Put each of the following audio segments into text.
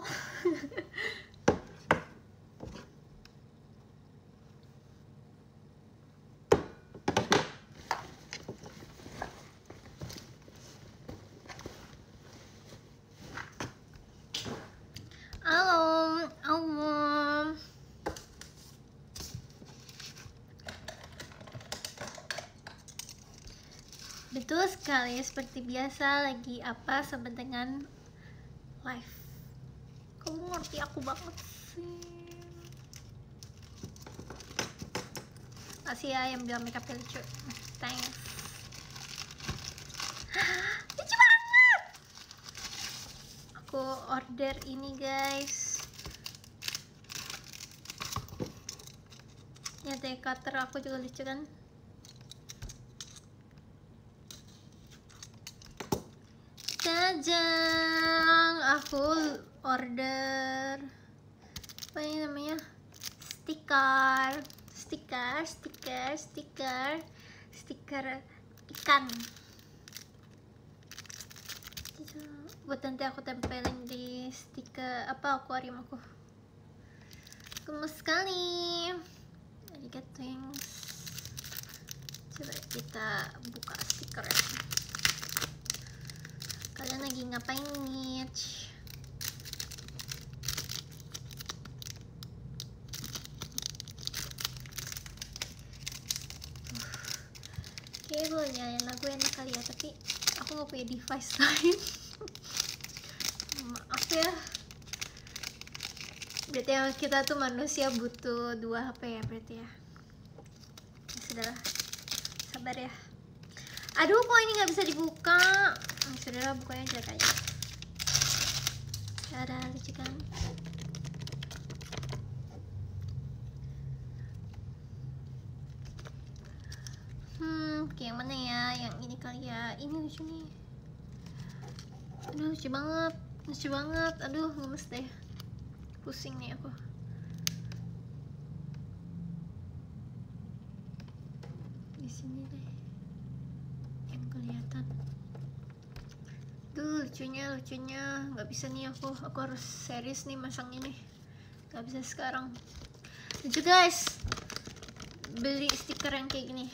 Halo, halo. Betul sekali, seperti biasa lagi apa sama dengan live. Kamu ngerti aku banget sih. Makasih ya yang bilang makeupnya lucu. Thanks. Lucu banget. Aku order ini guys. Ya deh, cutter aku juga lucu kan. Kajang, aku order apa ini namanya, stiker ikan buat nanti aku tempelin di stiker apa akuarium aku. Gemes sekali. Arigato, thanks. Coba kita buka stikernya. Kalian lagi ngapain nih? Oke, gue nyanyiin lagu enak kali ya, tapi aku gak punya device lain. Maaf ya. Berarti kita tuh manusia butuh 2 HP ya berarti ya. Ya sudahlah, sabar ya. Aduh, kok ini nggak bisa dibuka? Sudahlah, bukanya jelek aja. Ada lucu kan? Kayak mana ya? Yang ini kali ya. Ini lucu nih. Aduh, lucu banget. Aduh, gemes deh. Pusing nih aku. Di sini deh. Yang kelihatan. Duh, lucunya nggak bisa nih aku harus serius nih masang ini, nggak bisa sekarang. Lucu guys, beli stiker yang kayak gini.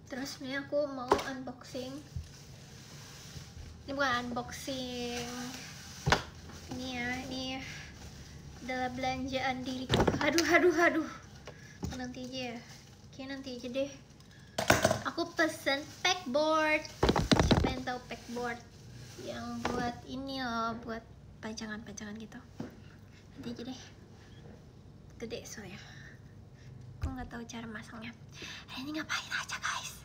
Terus ini aku mau unboxing. Ini bukan unboxing, ini ya, ini adalah belanjaan diriku. Aduh, nanti aja ya. Oke, nanti aja deh. Aku pesen packboard. Siapa yang tahu packboard? Yang buat ini loh, buat panjangan-panjangan gitu. Nanti aja deh. Gede soalnya. Aku nggak tahu cara masangnya. Ini ngapain aja guys?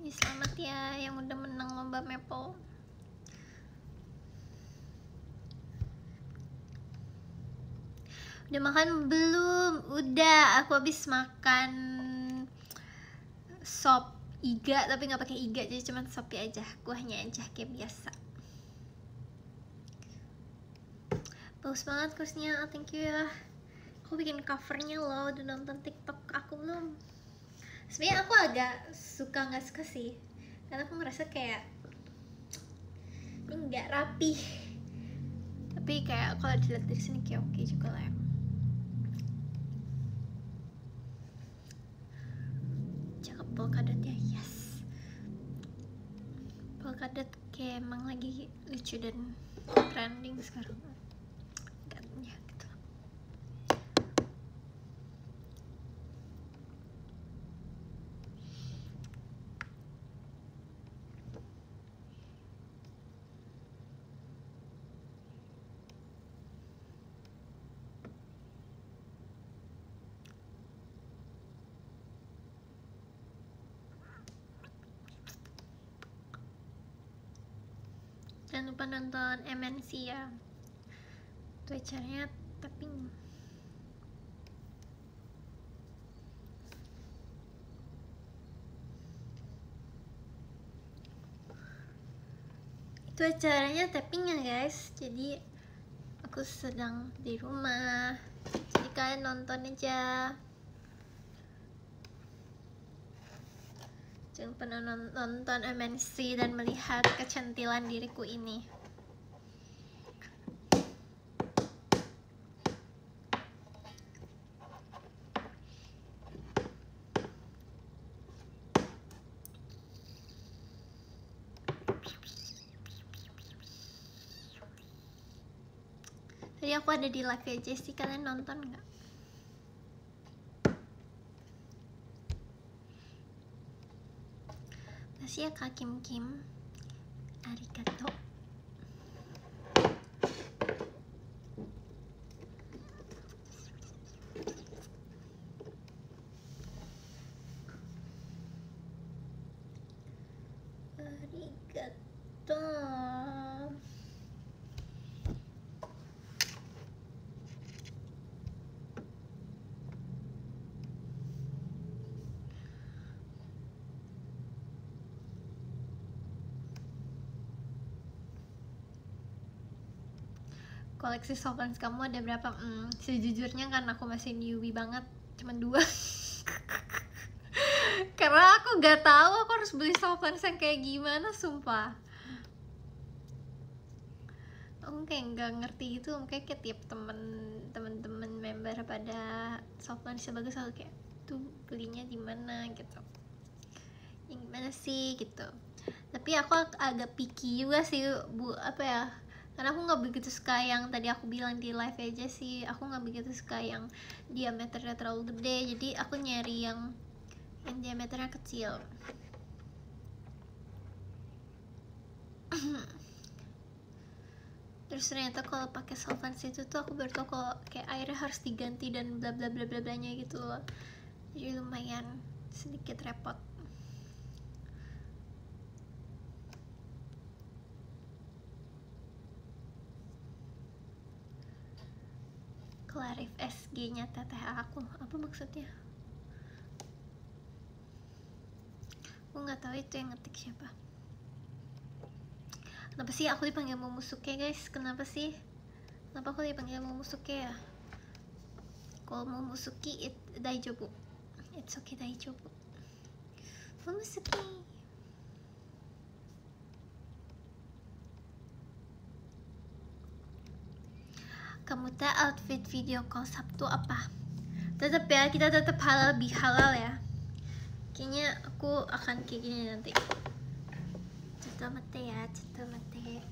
Ini selamat ya yang udah menang lomba Maple. Udah makan belum? Udah, aku habis makan sop iga, tapi nggak pakai iga, jadi cuma sopi aja, kuahnya aja kayak biasa. Bagus banget kursnya, thank you ya. Aku bikin covernya loh, udah nonton TikTok aku belum? Sebenarnya aku agak suka nggak suka sih, karena aku ngerasa kayak ini nggak rapi. Tapi kayak kalau dilihat dari sini kayak oke juga lah ya. Cakep polkadotnya, yes. Polkadot kayak emang lagi lucu dan trending sekarang. Ya gitu. Jangan lupa nonton MNC ya. Itu acaranya tapping. Itu acaranya tapping ya guys. Jadi aku sedang di rumah Jadi kalian nonton aja, jangan pernah nonton MNC dan melihat kecantilan diriku ini. Tadi aku ada di live ya Jessie, kalian nonton nggak? Makasih ya Kak Kim Kim, arigato. Arigato. Koleksi softlands kamu ada berapa? Sejujurnya kan aku masih newbie banget, cuman 2. Karena aku gak tahu aku harus beli softlands yang kayak gimana, sumpah. Aku kayak nggak ngerti gitu, kayak tiap temen-temen member pada softlands bagus, aku kayak tuh belinya di mana gitu, yang gimana sih gitu. Tapi aku agak picky juga sih bu, apa ya, karena aku nggak begitu suka yang tadi aku bilang di live aja sih, aku nggak begitu suka yang diameternya terlalu gede, jadi aku nyari yang diameternya kecil. Terus ternyata kalau pakai solvents itu tuh aku baru tau kalau kayak airnya harus diganti dan bla bla bla bla blanya gitu loh, jadi lumayan sedikit repot. Clarif SG nya teteh aku, apa maksudnya? Aku nggak tahu itu yang ngetik siapa. Kenapa sih aku dipanggil Momosuke guys? Kenapa sih? Kenapa aku dipanggil Momosuke ya? Kalau Momosuki Daijobu, it's okay Daijobu. Momosuke. Kamu teh outfit video call Sabtu apa? Tetap ya, kita tetap halal bihalal ya. Kayaknya aku akan kayak gini nanti. Cato mate ya, cato mate.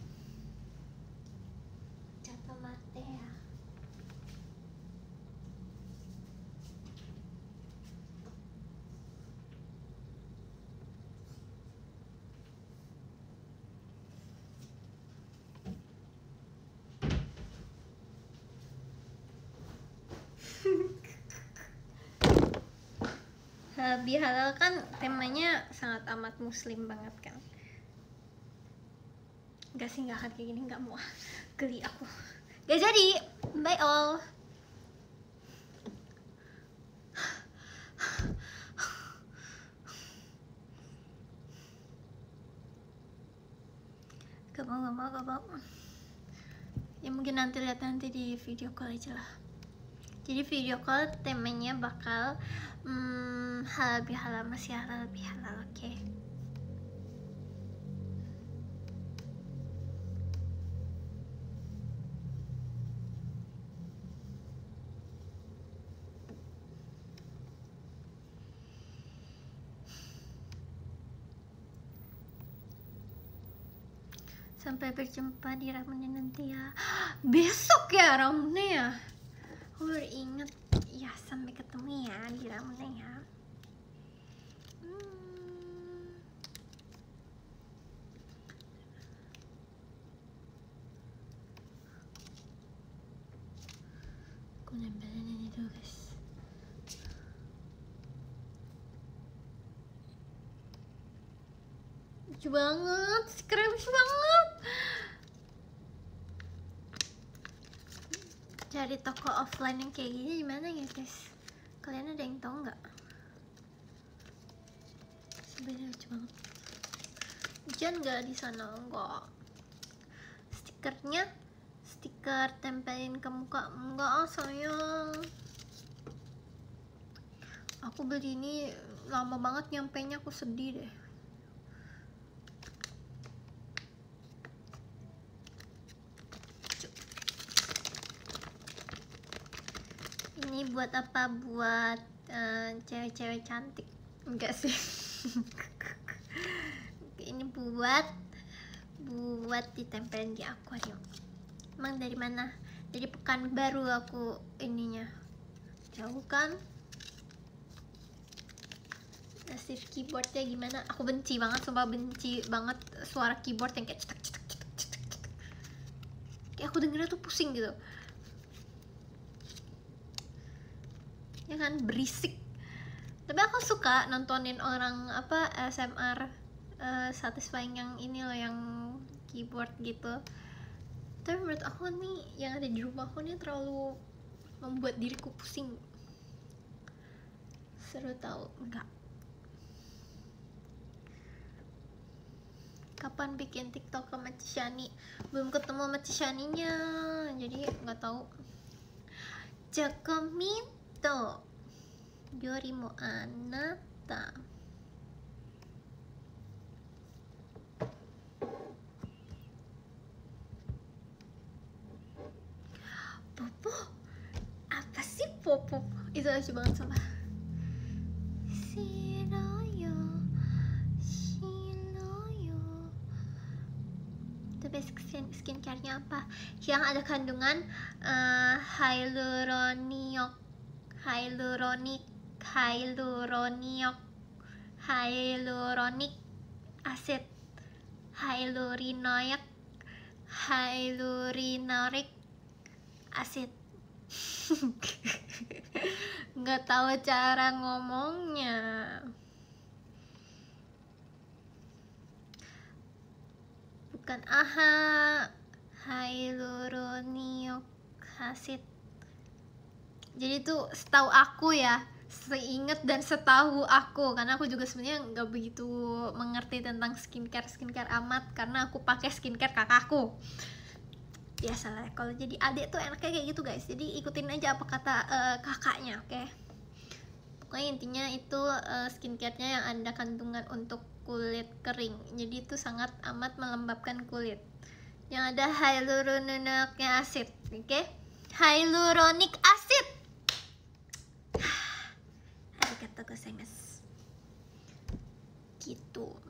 Cato mate ya. Bihalal kan temanya sangat amat muslim banget kan. Enggak sih, nggak akan kayak gini, nggak mau, geli aku. Gak jadi, bye all. Gak mau. Ya mungkin nanti lihat nanti di video call aja lah. Jadi video call temanya bakal halal bihalal, masih halal bihalal, oke? Sampai berjumpa di ramennya nanti ya. Besok ya ramennya ya. Aku baru inget ya, sampai ketemu ya di ramennya ya. Aku nempelin ini dulu guys. Lucu banget, keren banget. Cari toko offline yang kayak gini gimana ya guys? Kalian ada yang tahu nggak? Sebenarnya lucu banget. Hujan nggak di sana? Enggak. stiker tempelin ke muka. Enggak sayang, aku beli ini lama banget nyampainya, aku sedih deh. Ini buat apa? Buat cewek-cewek cantik. Enggak sih. Ini buat ditempelin di akuarium. Emang dari mana? Dari Pekanbaru aku ininya. Jauh kan? Nasib keyboardnya gimana? Aku benci banget, sumpah benci banget suara keyboard yang kayak cetak cetak cetak cetak cetak. Kayak aku dengernya tuh pusing gitu. Ya kan, berisik. Tapi aku suka nontonin orang ASMR satisfying yang ini loh, yang keyboard gitu. Tapi menurut aku nih yang ada di rumahku nih terlalu membuat diriku pusing. Seru tahu enggak? Kapan bikin TikTok sama Cishani? Belum ketemu sama Cishaninya, jadi nggak tahu. Jakomito Yorimo Anata. Popo? Apa sih Popo? Itu lucu banget sama. Shinoyo, Shinoyo. Itu basic skincare-nya apa? Yang ada kandungan hyaluronic acid, hyaluronic acid. Nggak tahu cara ngomongnya. Bukan hyaluronic acid. Jadi tuh setahu aku ya, seinget dan setahu aku, karena aku juga sebenarnya nggak begitu mengerti tentang skincare amat, karena aku pakai skincare kakakku. Biasalah kalau jadi adik tuh enaknya kayak gitu guys, jadi ikutin aja apa kata kakaknya, oke? Pokoknya intinya itu skincare-nya yang ada kandungan untuk kulit kering, jadi itu sangat amat melembabkan kulit. Yang ada hyaluronic acid, oke? Hyaluronic acid. Arigatou gozaimasu. Gitu.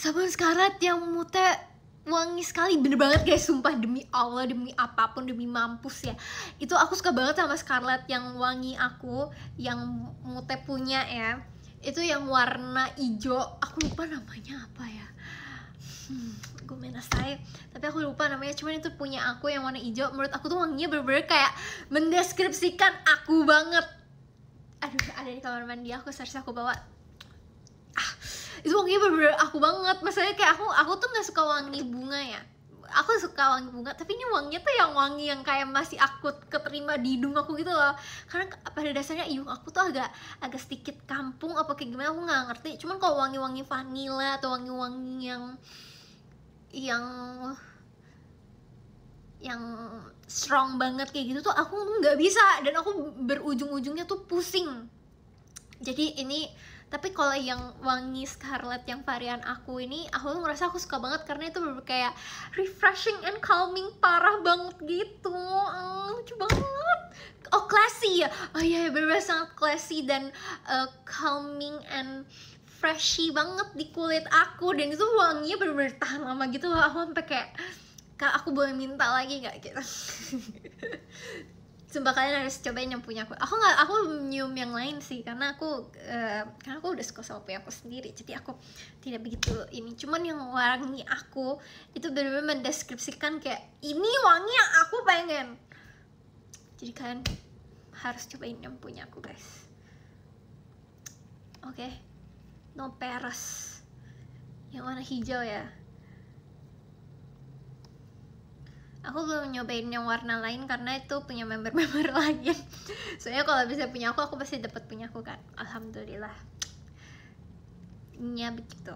Sabun Scarlett yang mute wangi sekali, bener banget guys, sumpah demi Allah, demi apapun, demi mampus ya. Itu aku suka banget sama Scarlett yang wangi aku, yang mute punya ya. Itu yang warna hijau, aku lupa namanya apa ya. Gue menasai, tapi aku lupa namanya. Cuman itu punya aku yang warna hijau. Menurut aku tuh wanginya bener-bener kayak mendeskripsikan aku banget. Aduh, ada di kamar mandi aku, seharusnya aku bawa. Itu wanginya bener-bener aku banget. Maksudnya kayak aku tuh nggak suka wangi bunga ya. Aku suka wangi bunga, tapi ini wanginya tuh yang wangi yang kayak masih aku keterima di hidung aku gitu loh. Karena pada dasarnya hidung aku tuh agak sedikit kampung apa kayak gimana, aku nggak ngerti. Cuman kalau wangi-wangi vanilla atau wangi-wangi yang strong banget kayak gitu tuh aku nggak bisa, dan aku berujung-ujungnya tuh pusing. Jadi ini, tapi kalau yang wangi Scarlett yang varian aku ini, aku tuh ngerasa aku suka banget karena itu bener kayak refreshing and calming parah banget gitu. Lucu banget. Oh, classy ya. Oh iya, bener-bener sangat classy dan calming and freshy banget di kulit aku, dan itu wanginya bener-bener tahan lama gitu loh. Aku sampai kayak, Kak, aku boleh minta lagi gak gitu. Sumpah kalian harus cobain yang punya aku. Aku nyium yang lain sih, karena aku udah suka sama punya aku sendiri, jadi aku tidak begitu ini. Cuman yang wangi aku itu benar-benar mendeskripsikan kayak ini wangi yang aku pengen. Jadi kalian harus cobain yang punya aku guys. Oke. No Peres yang warna hijau ya. Aku belum nyobain yang warna lain karena itu punya member-member lain. Soalnya kalau bisa punya aku pasti dapat punya aku kan. Alhamdulillah. Nya begitu.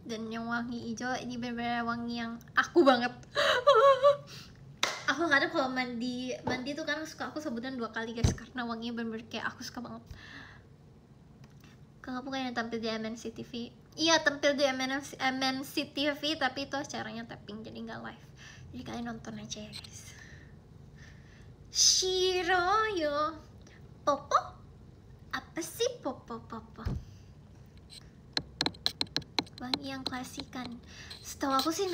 Dan yang wangi hijau ini bener-bener wangi yang aku banget. Aku kadang kalau mandi tuh kan suka aku sebutan 2 kali guys, karena wanginya bener-bener kayak aku suka banget. Kalau bukan yang tampil di MNC TV, iya tampil di MNC TV, tapi itu acaranya tapping jadi nggak live, jadi kalian nonton aja ya guys. Shiroyo Popo, apa sih Popo? Wangi yang klasik kan, setahu aku sih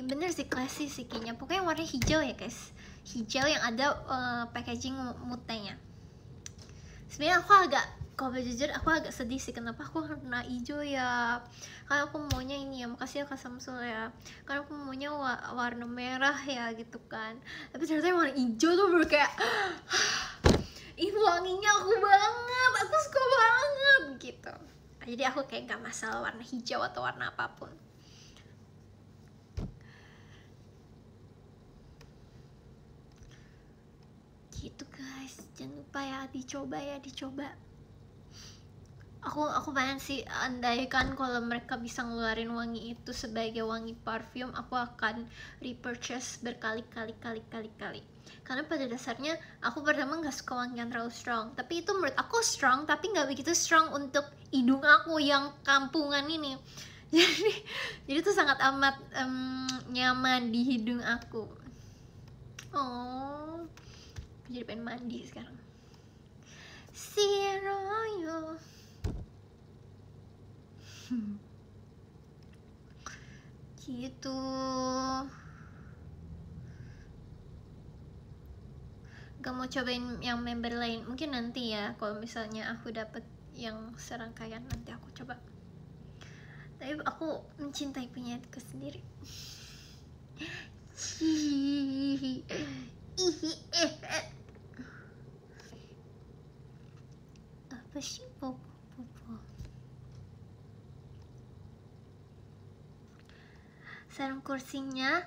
bener sih klasik sih kayaknya. Pokoknya warna hijau ya guys, hijau yang ada packaging mutenya. Sebenarnya kalau jujur aku agak sedih sih, kenapa aku warna hijau ya, karena aku maunya ini ya, makasih ya Kak Samsul ya, karena aku maunya warna merah ya gitu kan. Tapi ternyata warna hijau tuh baru kayak ih wanginya aku banget, aku suka banget gitu. Jadi aku kayak gak masalah warna hijau atau warna apapun. Gitu guys, jangan lupa ya dicoba. Aku pengen sih, andaikan kalau mereka bisa ngeluarin wangi itu sebagai wangi parfum, aku akan repurchase berkali-kali. Karena pada dasarnya aku pertama nggak suka wangi yang terlalu strong, tapi itu menurut aku strong, tapi nggak begitu strong untuk hidung aku yang kampungan ini. Jadi itu sangat amat nyaman di hidung aku. Oh, jadi pengen mandi sekarang. Shiroyo gitu. Gak mau cobain yang member lain, mungkin nanti ya kalau misalnya aku dapet yang serangkaian, nanti aku coba. Tapi aku mencintai punyanya sendiri. Apa sih Popo? Sarung kursinya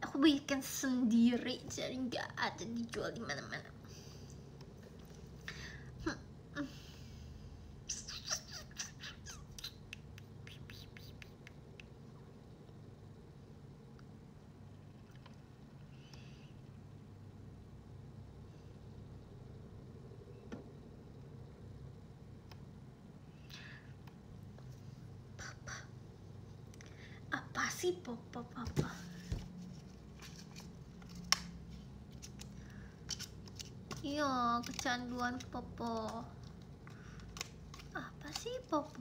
aku bikin sendiri, jadi nggak ada dijual di mana-mana. Apa sih Popo? Iya, kecanduan Popo. Apa sih Popo?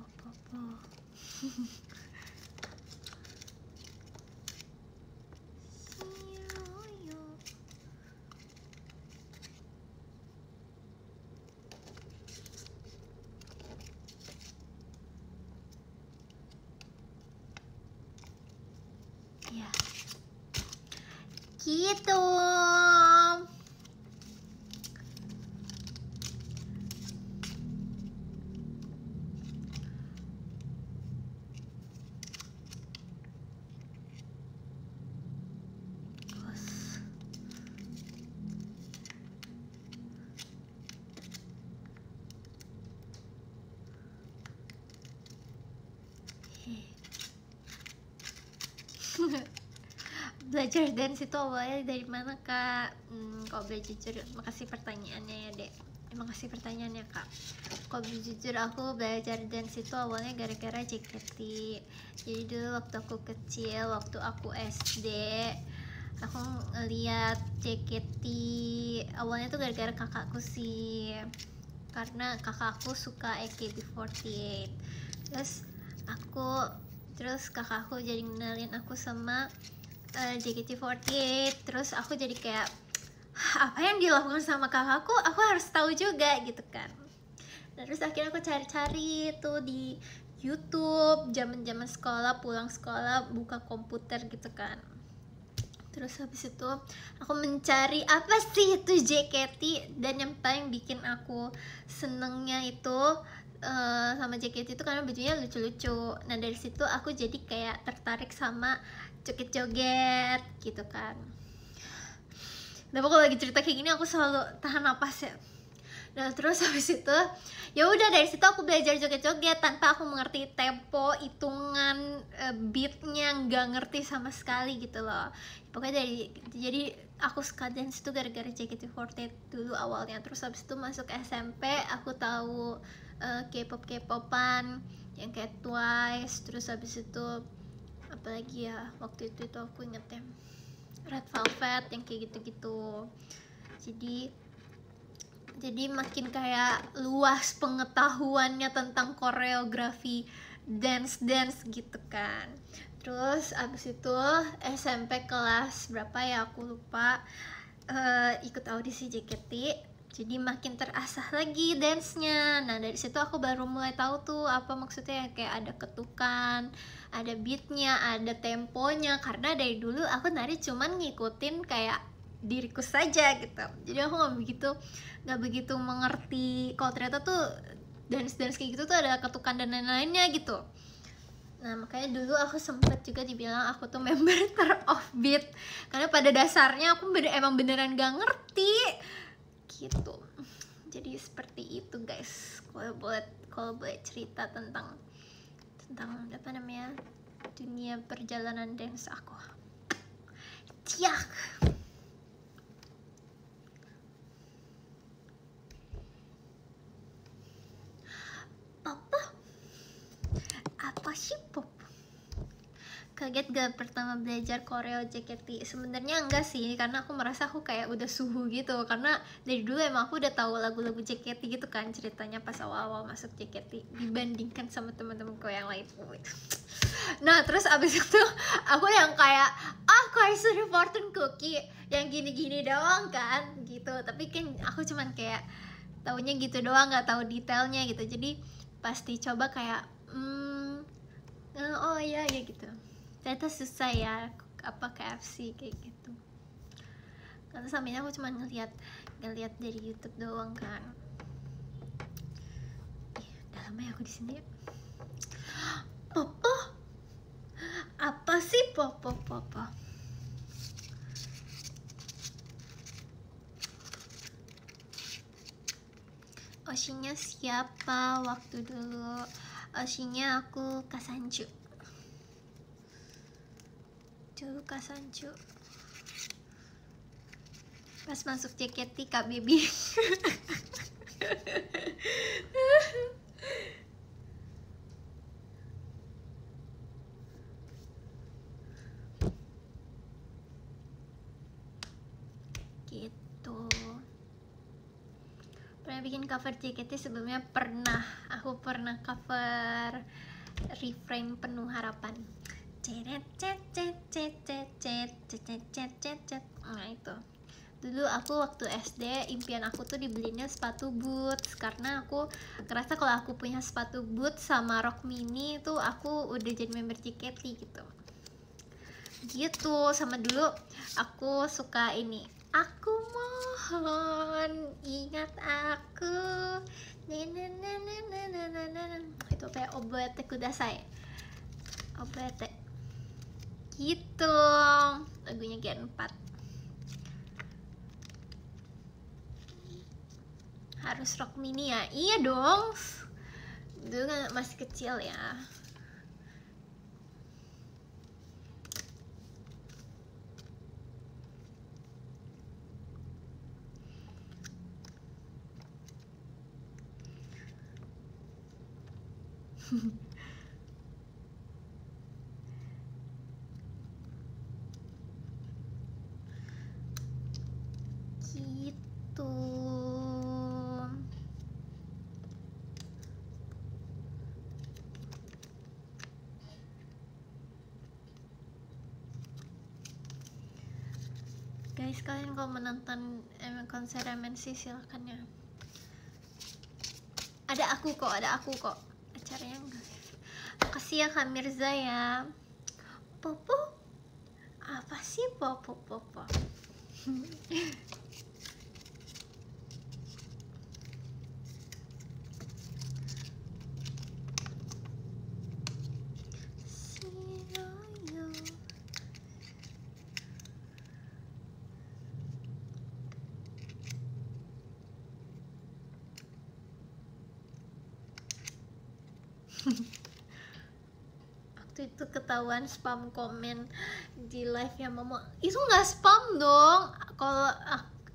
Ya, gitu. Belajar dance itu awalnya dari mana Kak? Kalau boleh jujur, makasih pertanyaannya ya Dek. Makasih pertanyaannya Kak. Kalau boleh jujur, aku belajar dance itu awalnya gara-gara JKT. Jadi dulu waktu aku kecil, waktu aku SD, aku ngeliat JKT. Awalnya tuh gara-gara kakakku sih, karena kakakku suka AKB48. Terus kakakku jadi ngenalin aku sama JKT48. Terus aku jadi kayak, apa yang dilakukan sama kakakku aku harus tahu juga gitu kan. Terus akhirnya aku cari-cari tuh di YouTube, zaman sekolah, pulang sekolah buka komputer gitu kan. Terus habis itu aku mencari apa sih itu JKT, dan yang paling bikin aku senengnya itu sama JKT itu karena bajunya lucu-lucu. Nah dari situ aku jadi kayak tertarik sama joget-joget gitu kan. Dan kalau lagi cerita kayak gini aku selalu tahan napas ya. Nah terus habis itu ya udah dari situ aku belajar joget-joget tanpa aku mengerti tempo, hitungan, beatnya, nggak ngerti sama sekali gitu loh. Pokoknya jadi aku suka dance itu gara-gara JKT48 dulu awalnya. Terus habis itu masuk SMP aku tahu K-popan yang kayak Twice. Terus habis itu apalagi ya waktu itu aku inget ya Red Velvet yang kayak gitu-gitu. Jadi makin kayak luas pengetahuannya tentang koreografi dance gitu kan. Terus abis itu SMP kelas berapa ya aku lupa, ikut audisi JKT, jadi makin terasah lagi dance-nya. Nah dari situ aku baru mulai tahu tuh apa maksudnya, kayak ada ketukan, ada beatnya, ada temponya. Karena dari dulu aku nari cuman ngikutin kayak diriku saja gitu, jadi aku nggak begitu mengerti kalau ternyata tuh dance kayak gitu tuh ada ketukan dan lain-lainnya gitu. Nah makanya dulu aku sempet juga dibilang aku tuh member ter-offbeat, karena pada dasarnya aku emang beneran gak ngerti gitu. Jadi seperti itu guys, kalau boleh cerita tentang apa namanya dunia perjalanan dance aku. Ciak. Apa sih pop? Kaget gak pertama belajar koreo JKT? Sebenarnya enggak sih, karena aku merasa aku kayak udah suhu gitu. Karena dari dulu emang aku udah tahu lagu-lagu JKT gitu kan ceritanya pas awal-awal masuk JKT dibandingkan sama teman-temanku yang lain. Nah terus abis itu aku yang kayak Kaisar Fortune Cookie yang gini-gini doang kan gitu. Tapi kan aku cuman kayak taunya gitu doang, nggak tahu detailnya gitu. Jadi pasti coba kayak oh iya ya gitu, ternyata susah ya apa KFC kayak gitu. Karena samanya aku cuma ngeliat dari YouTube doang kan. Udah lama ya aku di sini. Popo apa sih popo? Oshinya siapa waktu dulu? Oshinya aku Kasanju. Pas masuk JKT Kak Baby. Gitu. Pernah bikin cover JKT sebelumnya? Pernah. Aku pernah cover Refrain Penuh Harapan. Nah itu dulu aku waktu SD impian aku tuh dibelinya sepatu boots, karena aku ngerasa kalau aku punya sepatu boots sama rok mini tuh aku udah jadi member JKT gitu. Sama dulu aku suka ini, aku mohon ingat aku, itu kayak Oboete Kudasai, Oboete gitu lagunya Gen 4. Harus rok mini ya? Iya dong, dulu kan masih kecil ya. Gitu. Guys, kalian kalau menonton konser MNC silahkan ya. Ada aku kok acaranya enggak. Makasih ya Kak Mirza ya. Popo apa sih popo? Waktu itu ketahuan spam komen di live ya Momo. Itu nggak spam dong. Kalau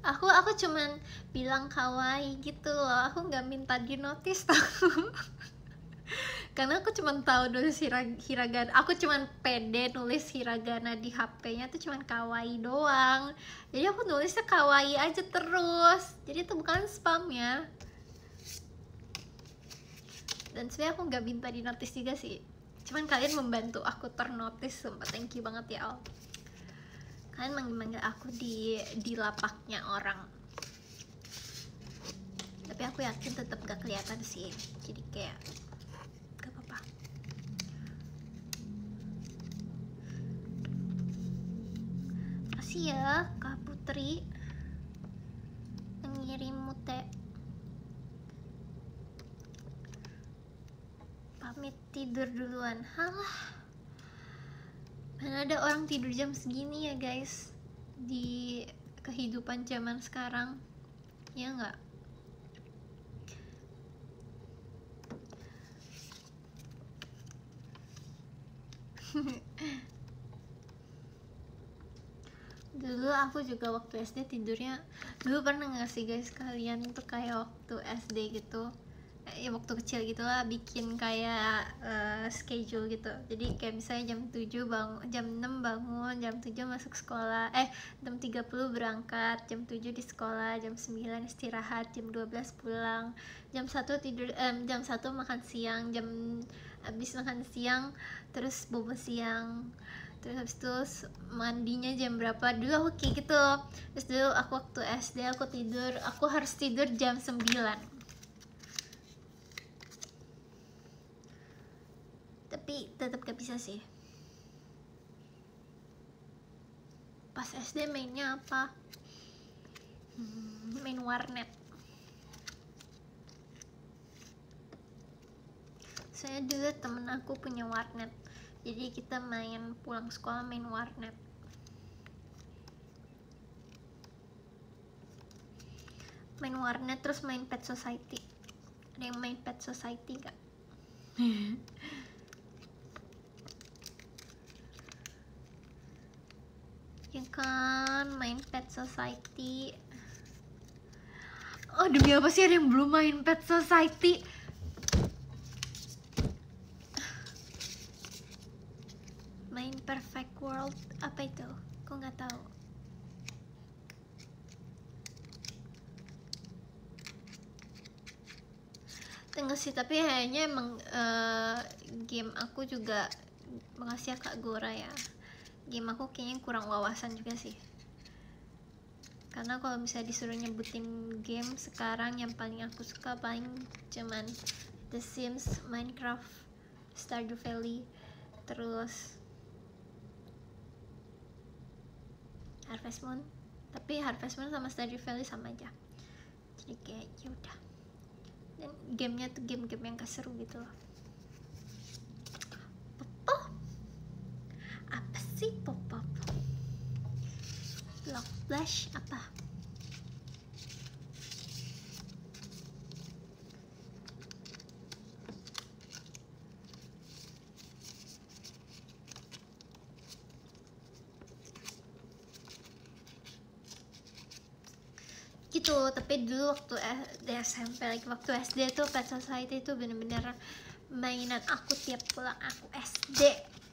aku cuman bilang kawaii gitu loh. Aku nggak minta di notice tahu. Karena aku cuman tahu nulis hiragana. Aku cuman pede nulis hiragana di HP-nya tuh cuman kawaii doang. Jadi aku nulisnya kawaii aja terus. Jadi itu bukan spam ya. Dan sebenarnya aku nggak minta di notice juga sih. Cuman kalian membantu aku ternotis, sumpah thank you banget ya Al. Kalian manggil aku di lapaknya orang. Tapi aku yakin tetap gak kelihatan sih. Jadi kayak gak apa-apa. Makasih ya Kak Putri mengirim mute. Pamit tidur duluan. Halah, mana ada orang tidur jam segini ya guys di kehidupan zaman sekarang, ya nggak? Dulu aku juga waktu SD tidurnya, dulu pernah nggak sih guys kalian tuh kayak waktu SD gitu, ya waktu kecil gitulah, bikin kayak schedule gitu. Jadi kayak misalnya jam 7 bangun, jam 6 bangun, jam 7 masuk sekolah, jam 30 berangkat, jam 7 di sekolah, jam 9 istirahat, jam 12 pulang, jam 1 tidur, jam 1 makan siang, habis makan siang terus bobo siang, terus habis itu mandinya jam berapa. Dulu aku kayak gitu. Terus dulu aku waktu SD aku harus tidur jam 9. Tapi tetap gak bisa sih. Pas SD mainnya apa? Main warnet. Saya dulu temen aku punya warnet, jadi kita main pulang sekolah main warnet. Main warnet terus main Pet Society. Ada yang main Pet Society gak? Ya kan, main Pet Society. Oh demi apa sih ada yang belum main Pet Society? Main Perfect World apa itu? Aku nggak tahu. Tengah sih, tapi kayaknya emang game aku juga, makasih ya Kak Gora ya. Game aku kayaknya kurang wawasan juga sih. Karena kalau misalnya disuruh nyebutin game sekarang yang paling aku suka paling cuman The Sims, Minecraft, Stardew Valley, terus Harvest Moon. Tapi Harvest Moon sama Stardew Valley sama aja. Jadi kayak ya udah. Dan gamenya tuh game-game yang gak seru gitu loh. Popo? Apa sih Popo? Block Flash apa? Gitu. Tapi dulu waktu SMP lagi, waktu SD tuh Pet Society tuh bener-bener mainan aku tiap pulang aku SD.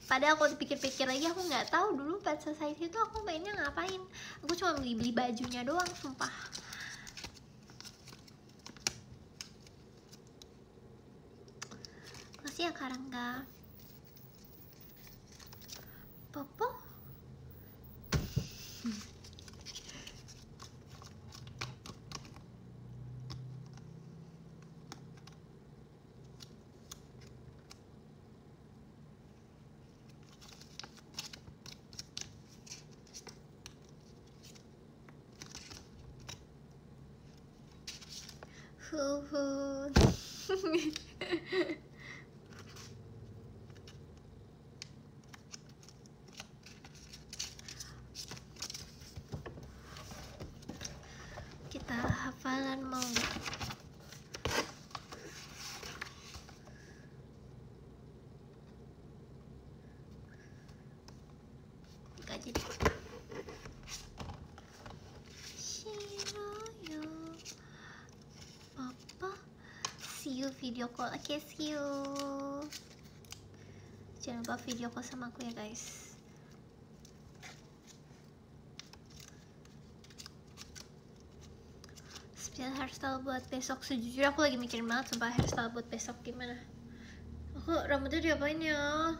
Padahal aku dipikir-pikir lagi, aku nggak tahu dulu Pet Society itu aku mainnya ngapain. Aku cuma beli bajunya doang, sumpah. Makasih ya Karangga. Popo? Kita hafalan mau nggak? jadi. Shirayo Papa, see you video call. Oke, see you. Jangan lupa video call sama aku ya guys. Spill hairstyle buat besok. Sejujurnya aku lagi mikirin banget sumpah hairstyle buat besok gimana. Aku rambutnya diapain ya?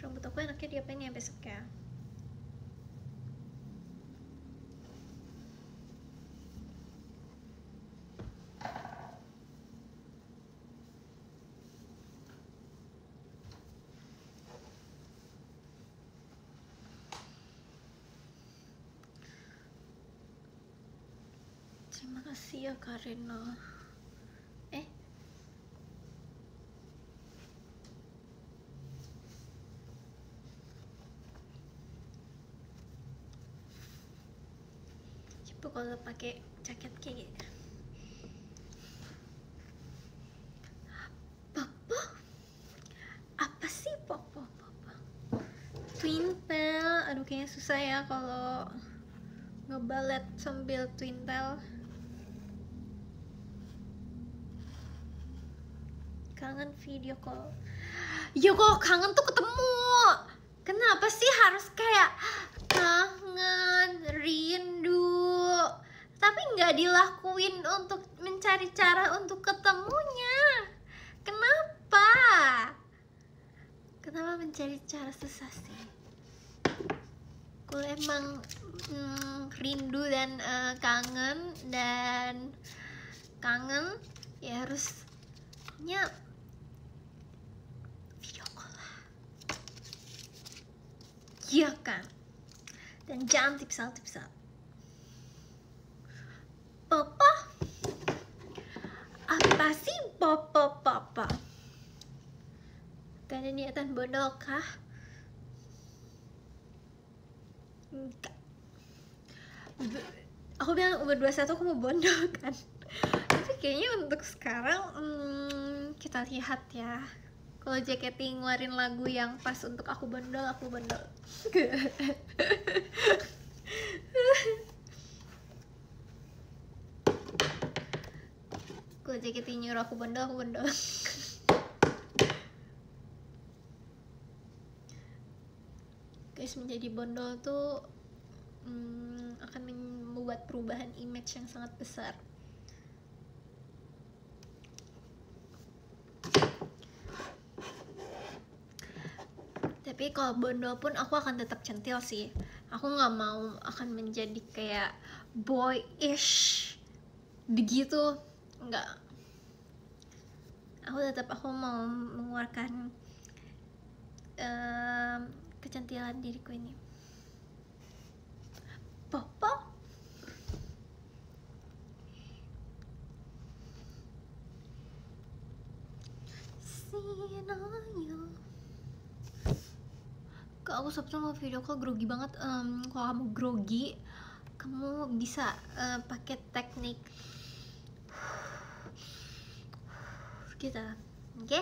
Rambut aku enaknya diapain ya besok ya? Terima kasih ya Karina. Coba kalau pakai jaket kayak gitu. Papa? Apa sih Papa? Twintel. Aduh kayaknya susah ya kalau ngebalet sambil twintel. Kangen video call. Ya kok kangen tuh ketemu. Kenapa sih harus kayak kangen, rindu, tapi nggak dilakuin untuk mencari cara untuk ketemunya? Kenapa? Kenapa mencari cara susah sih? Kalau emang rindu dan kangen ya harusnya video call lah, iya kan? Dan jangan tipsal. Papa? Apa sih papa? Gak ada niatan bodoh kah? Enggak. Aku bilang umur 21 aku mau bondol kan. Tapi kayaknya untuk sekarang kita lihat ya. Kalau JKT ngeluarin lagu yang pas untuk aku bondol. Kalau JKT nyuruh aku bondol. Guys, menjadi bondol tuh akan membuat perubahan image yang sangat besar. Tapi kalau bondol pun aku akan tetap centil sih. Aku nggak mau akan menjadi kayak boyish begitu, nggak. Aku mau mengeluarkan kecantilan diriku ini. Papa? Sinayo. Kak, aku Sabtu mau video call grogi banget. Kalau kamu grogi, kamu bisa pakai teknik gitu, oke?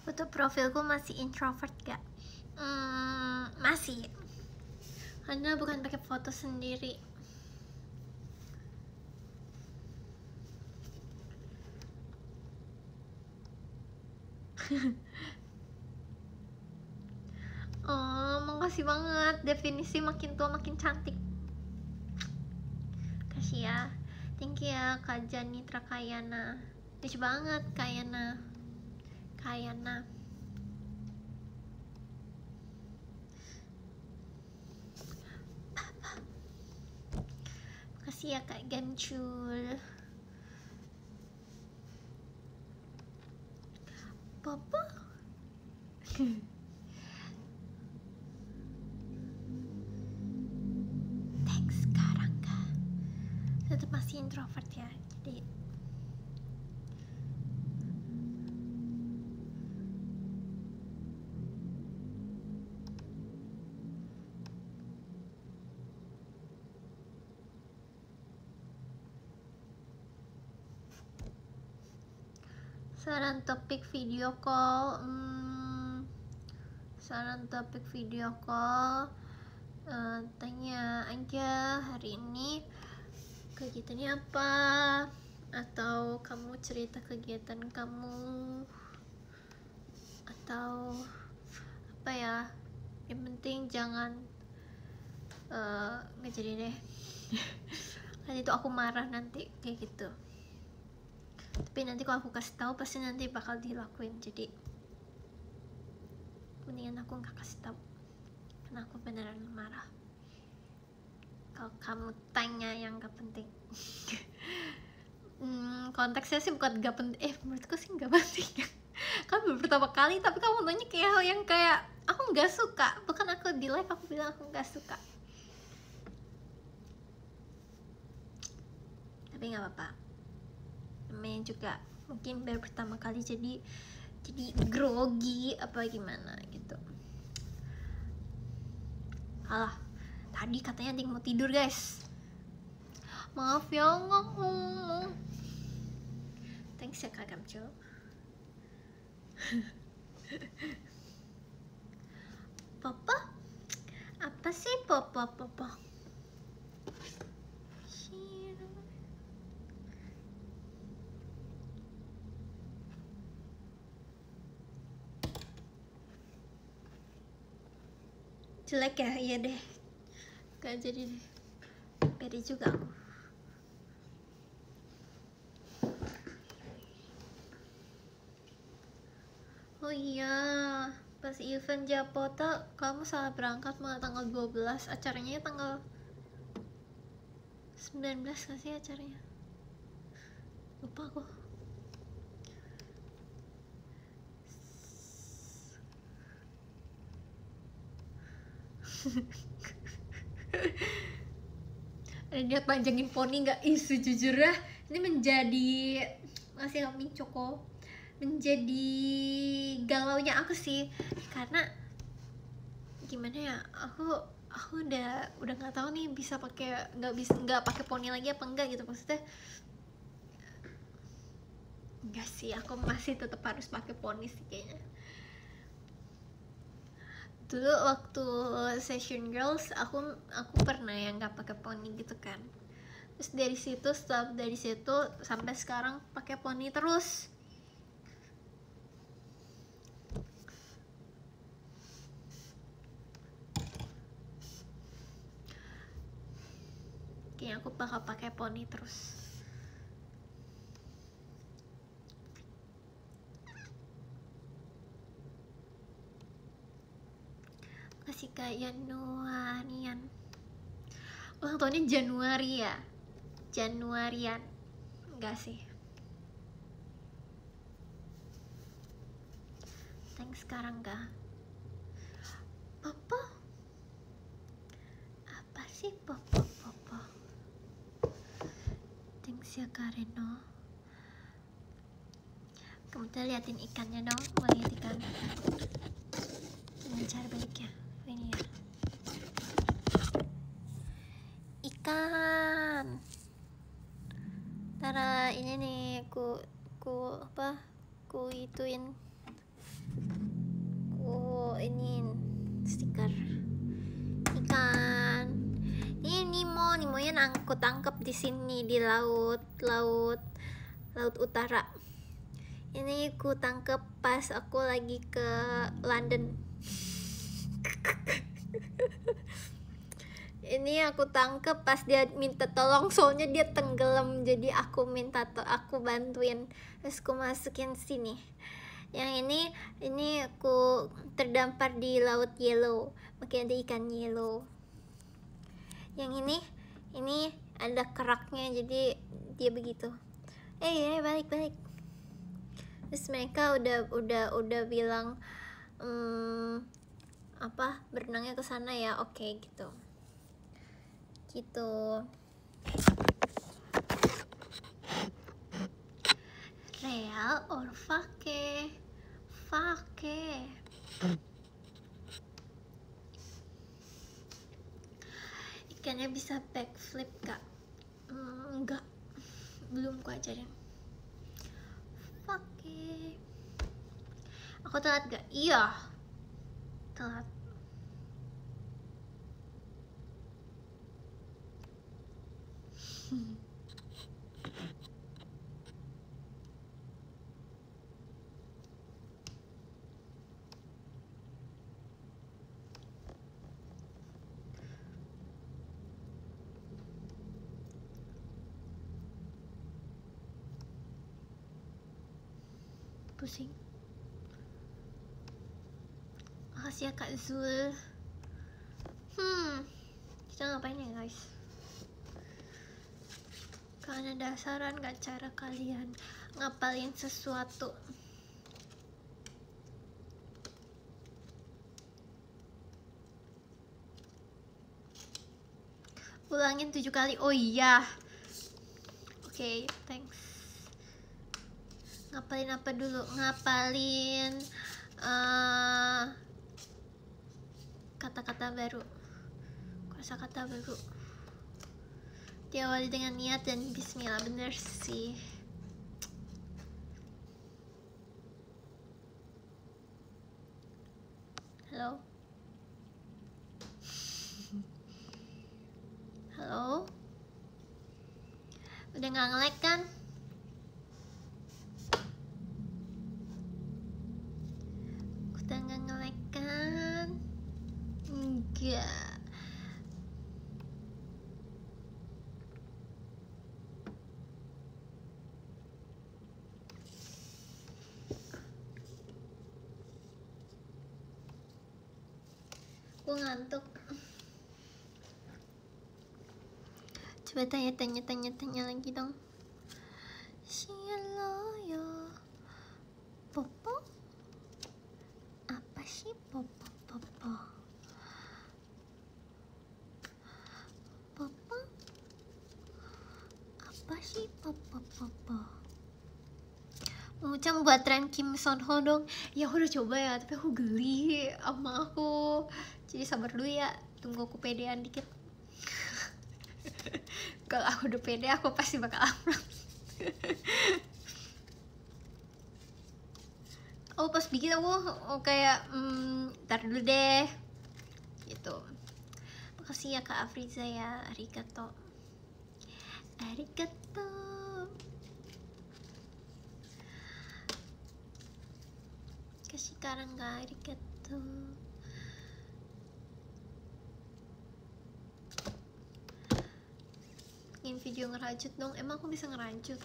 Foto profilku masih introvert gak? Masih. Karena bukan pakai foto sendiri. Oh, makasih banget. Definisi makin tua makin cantik. Kasih ya. Thank you ya Kak Janitra Kayana. Lucu banget Kayana. Makasih ya Kak Gamcul. Papa? Thanks Karangga. tetap masih introvert ya, jadi saran topik video call. Saran topik video call, tanya aja hari ini kegiatannya apa, atau kamu cerita kegiatan kamu, atau apa ya, yang penting jangan nggak jadi deh. Kan itu aku marah nanti kayak gitu, tapi nanti kalau aku kasih tahu pasti nanti bakal dilakuin, jadi mendingan aku nggak kasih tahu karena aku beneran marah kalau kamu tanya yang gak penting. Konteksnya sih bukan gak penting, menurutku sih gak penting. Kan baru pertama kali tapi kamu nanya kayak hal yang kayak aku nggak suka, bukan aku di live aku bilang aku nggak suka, tapi nggak apa-apa, namanya juga mungkin baru pertama kali jadi grogi apa gimana gitu. Alah, tadi katanya dia mau tidur guys, maaf ya. Thanks ya Kak Gamcil. Papa? Apa sih papa? Jelek ya? Iya deh, gak jadi deh, pede juga aku. Oh iya, pas event Japota kamu salah berangkat malah tanggal 12, acaranya tanggal 19 gak sih acaranya? Lupa aku. Ada dia panjangin poni nggak? Sejujurnya ini menjadi masih kambing coko, menjadi galaunya aku sih, karena gimana ya, aku udah nggak tahu nih bisa pakai nggak pakai poni lagi apa enggak gitu, maksudnya enggak sih, aku masih tetap harus pakai poni sih kayaknya. Dulu waktu session girls aku pernah yang nggak pakai poni gitu kan, terus dari situ sampai sekarang pakai poni terus. Kayaknya aku bakal pakai poni terus. Masih kayak Januarian. Ulang tahunnya Januari ya? Januarian. Enggak sih. Thanks sekarang enggak. Papa? Apa sih papa? Thanks ya Kareno. Kamu tuh liatin ikannya dong. Mau lihat ikan? Dengan cara baiknya. Ini ya. Ikan. Tara, ini nih ku ituin. Ku ini stiker ikan. Ini Nemo yang aku tangkap di sini di laut utara. Ini ku tangkap pas aku lagi ke London. Ini aku tangkep pas dia minta tolong, soalnya dia tenggelam, jadi aku bantuin, terus aku masukin sini. Yang ini aku terdampar di laut yellow, makanya ada ikan yellow. Yang ini ada keraknya, jadi dia begitu. Balik. Terus mereka udah bilang berenangnya ke sana ya, oke gitu. Real or fake? Fake. Ikannya bisa backflip kak? Enggak, belum ku ajarin. Fake. Aku telat gak? Iya, telat. Pusing. Makasih ya Kak Zul. Kita ngapain ya guys? Kalian ada saran gak cara kalian ngapalin sesuatu? Ulangin 7 kali. Oh iya. Oke, thanks. Ngapalin apa dulu? Ngapalin kata-kata baru, kosakata baru. Diawali dengan niat dan bismillah. Bener sih. Halo? Halo? Udah gak nge-lag kan? Udah gak nge-lag kan? Enggak. Gue ngantuk. Coba tanya lagi dong. Shiloyo Popo? Apa sih Popo? Popo? Popo? Apa sih Popo? Popo? Mucang buat tren Kim Son Ho dong. Ya aku udah coba ya, tapi aku geli sama aku. Jadi sabar dulu ya, tunggu aku pedean dikit. Kalau aku udah pede, aku pasti bakal upload. Oh pas bikin aku kayak ntar dulu deh gitu. Makasih ya Kak Afriza ya, arigato. Arigato. Kasih sekarang gak arigato. Bikin video ngerajut dong. Emang aku bisa ngerajut?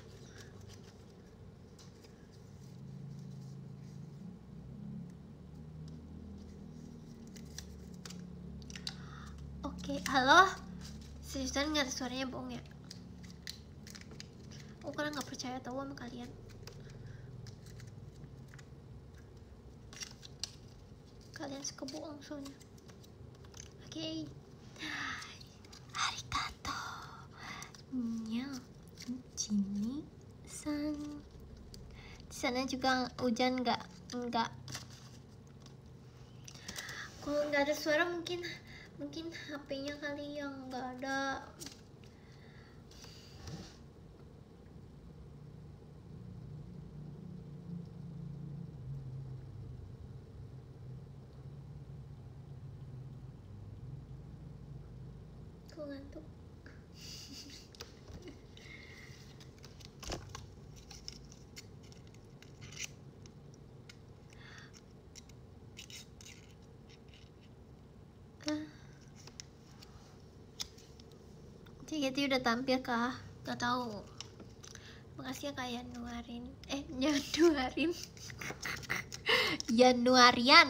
Oke, halo? Seriusan gak ada suaranya, bohong ya? Aku karena gak percaya tau sama kalian. Kalian suka bohong soalnya. Oke. Arigato. Nya Jini san. Di sana juga hujan nggak? Enggak. Kalau nggak ada suara mungkin HP-nya kali yang nggak ada. Aku ngantuk. JKT udah tampil kah? Gak tahu. Makasih ya Kak Januarin. Januarian.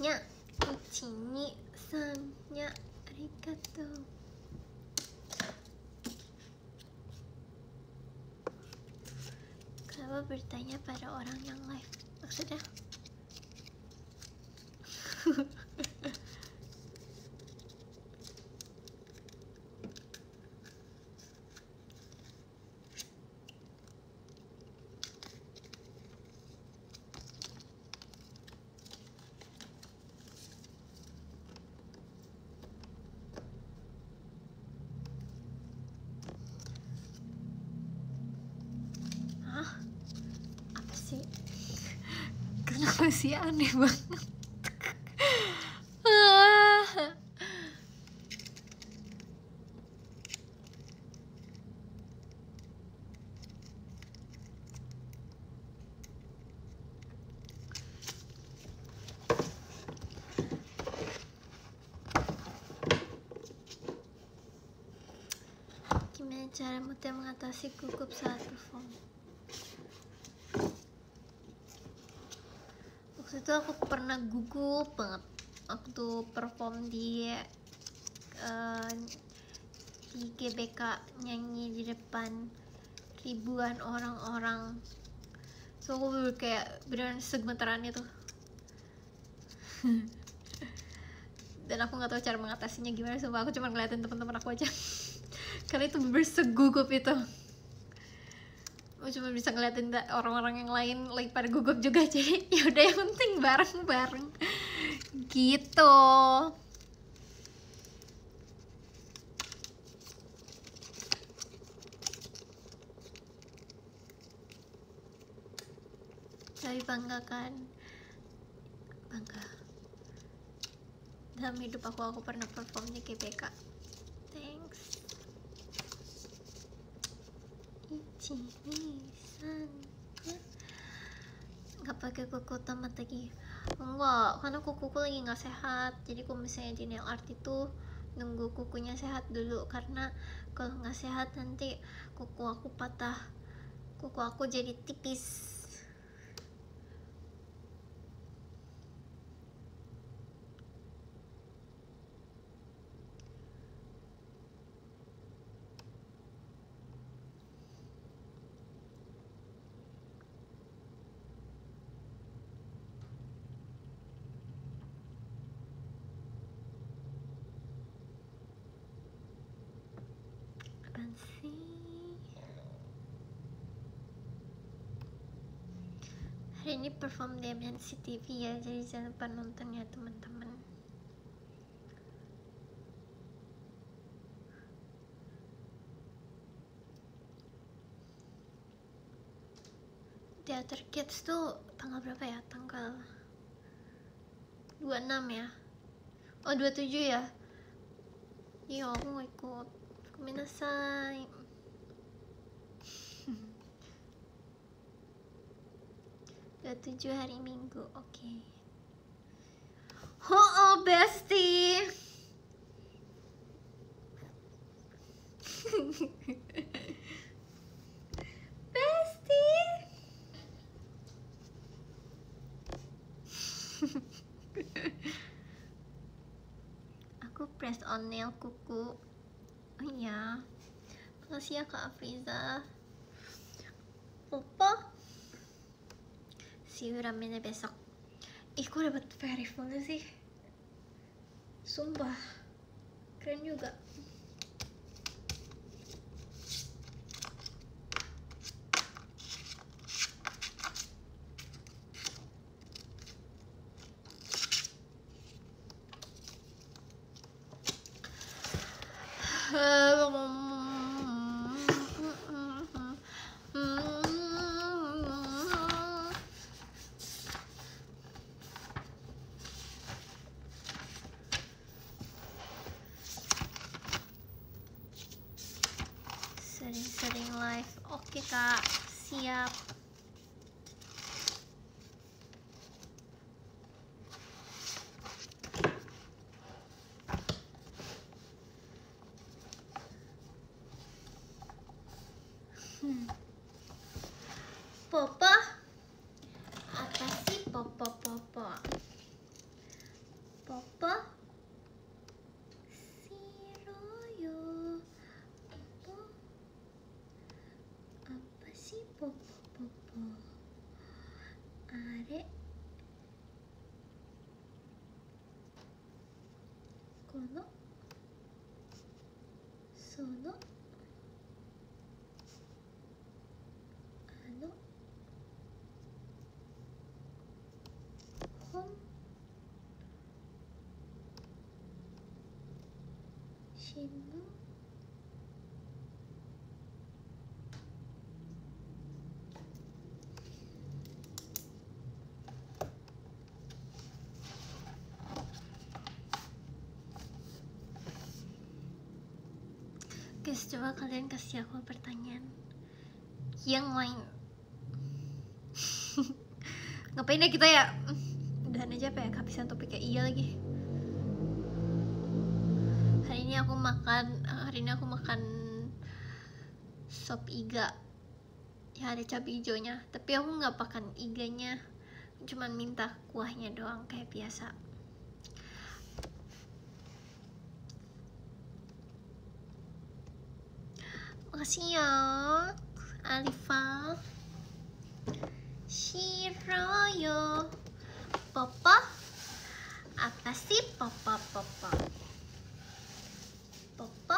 Nya Ucini san nya arigato. Kenapa bertanya pada orang yang live? Maksudnya? sih, aneh banget. Gimana cara mudah mengatasi gugup saat perform? Waktu itu aku pernah gugup banget waktu perform di GBK, nyanyi di depan ribuan orang-orang. So aku kayak beneran segemetaran itu. Dan aku nggak tahu cara mengatasinya gimana, sumpah. Aku cuma ngeliatin teman-teman aku aja karena itu bersegugup itu. Aku cuma bisa ngeliatin orang-orang yang lain lagi pada gugup juga, jadi ya udah, yang penting bareng-bareng gitu. Tapi bangga kan, bangga dalam hidup aku pernah perform di GBK. Thanks Ichi-san. Nggak pakai kuku tamat lagi? Enggak, karena kukuku lagi nggak sehat. Jadi kalau misalnya di nail art itu nunggu kukunya sehat dulu, karena kalau nggak sehat nanti kuku aku patah, kuku aku jadi tipis. Apaan sih? Hari ini perform di MNC TV ya, jadi jangan lupa nonton ya teman-teman. Theater Kids tuh tanggal berapa ya? Tanggal 26 ya? Oh 27 ya? Iya, aku mau ikut. Kuminasai. 27 hari Minggu, oke. Oh, bestie. Bestie. Aku press on nail kuku. Oh iya, makasih ya Kak Afriza. Lupa. See you ramennya besok. Ih, kok dapet very full sih? Sumpah, keren juga. Sering-sering live. Oke Kak, siap. Popo? Apa sih popo? Popo? Siroyo. Popo? Apa sih popo? Are? Kono? Sono? Ano? Hon? Shino? Guys, coba kalian kasih aku pertanyaan yang lain. Ngapain ya kita ya? Udahan aja apa ya, kehabisan topiknya. Iya lagi. Hari ini aku makan sop iga. Ya ada cabai hijaunya, tapi aku nggak makan iganya, cuman minta kuahnya doang kayak biasa. Makasih ya Alifa. Shiroyo. Papa? Apa sih papa? Papa?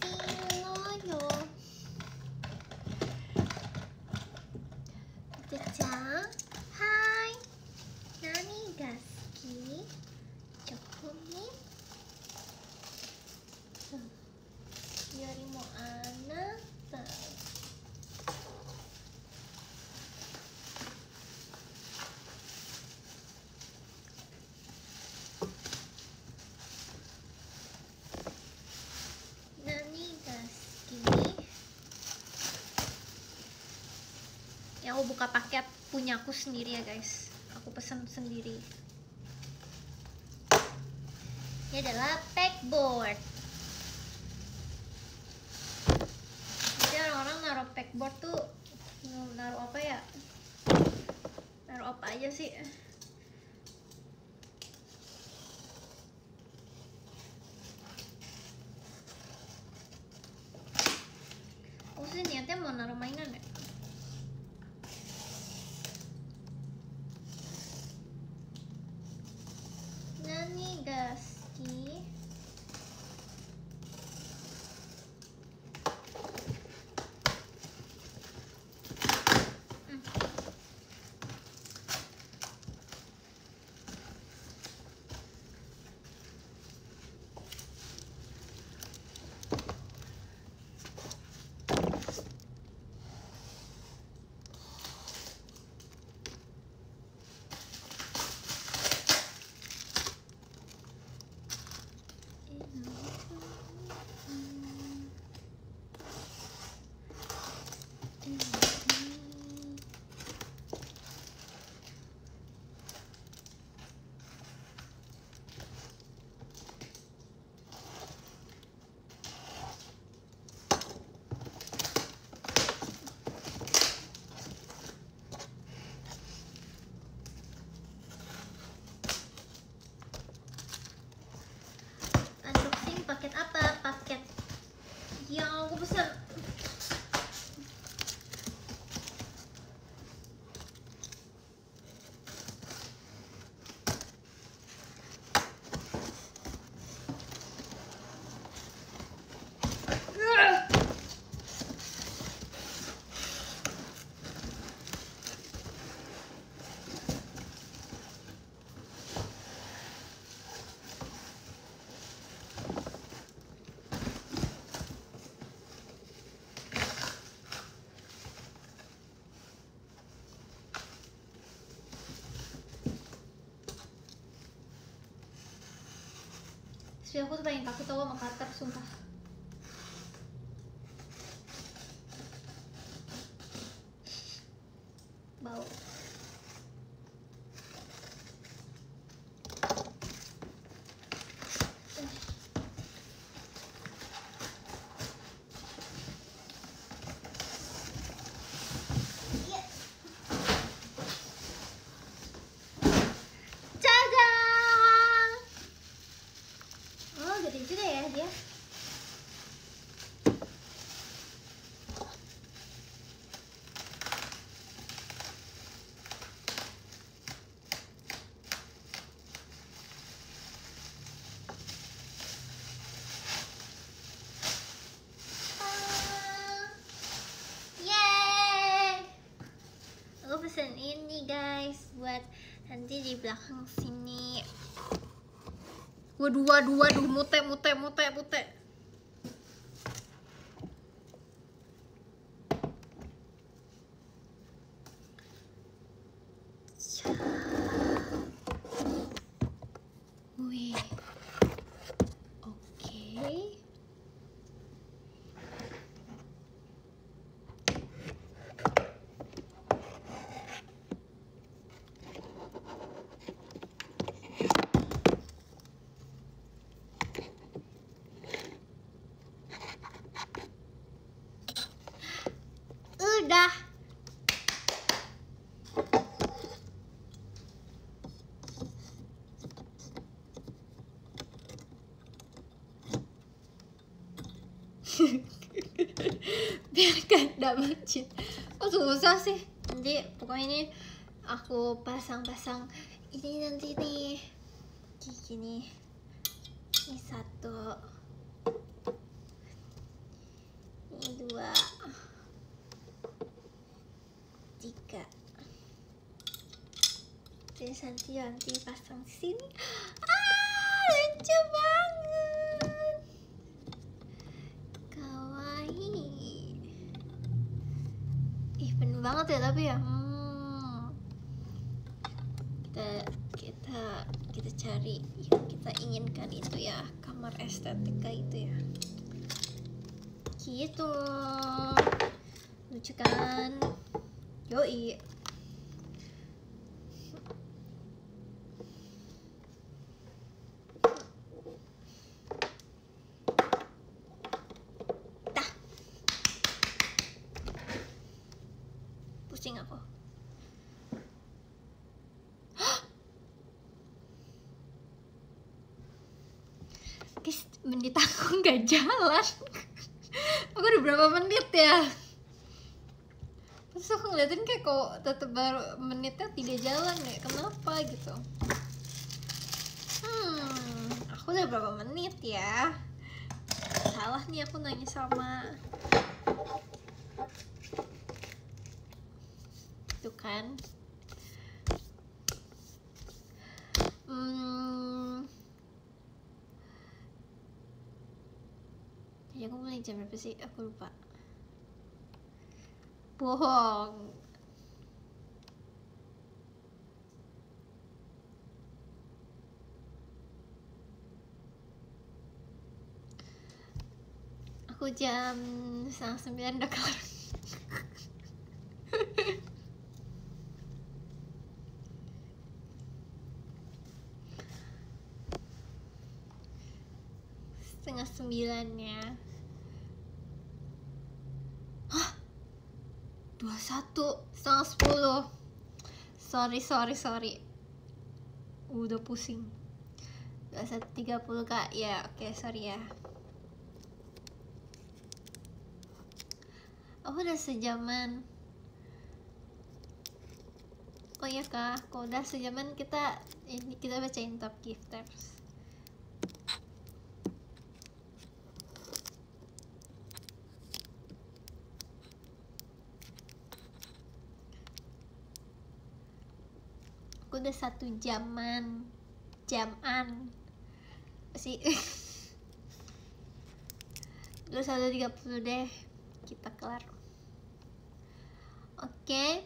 Shiroyo. Cecah. Hai. Nani gaski? Chocolate. Yorimu anata. Nani gaski? Ya, aku buka paket punya aku sendiri ya guys. Aku pesan sendiri. Ini adalah pegboard. Jadi orang-orang naruh pegboard tuh naruh apa ya? Naruh apa aja sih? Aku sih niatnya mau naruh mainan ya. Nani gaski? Unboxing paket apa? Paket yang aku pesan. Aku tuh paling takut tau sama cutter, sumpah. Bau. Cagang. Oh, gede juga ya dia. Aku pesen ini guys buat nanti di belakang sini. Waduh, mute. Wih, oke. biar gak macet. Oh susah sih. Nanti pokoknya ini aku pasang-pasang ini nanti nih kayak gini. Ini 1, ini 2, 3. Terus nanti pasang sini. Lucu banget, kawaii. Ih penuh banget ya tapi ya. Kita cari yang kita inginkan itu ya, kamar estetika itu ya. Gitu. Lucu kan? Yoi. Dah. Pusing aku. Guys, menit aku nggak jalan. Aku udah berapa menit ya? Terus aku ngeliatin kayak kok tetep baru menitnya tidak jalan ya, kenapa gitu. Aku udah berapa menit ya? Salah nih aku nanya sama itu kan. Jadi aku mulai jam berapa sih? Aku lupa. Bohong. Aku jam 8:30 udah kelar. Setengah 9 ya. 21, setengah 10. Sorry. Udah pusing. 21.30 kak. Ya oke, sorry ya. Oh udah sejaman. Oh iya kak, kalau udah sejaman kita bacain top gifters. Aku udah 1 jaman sih. Udah 1:30 deh, kita kelar. Oke.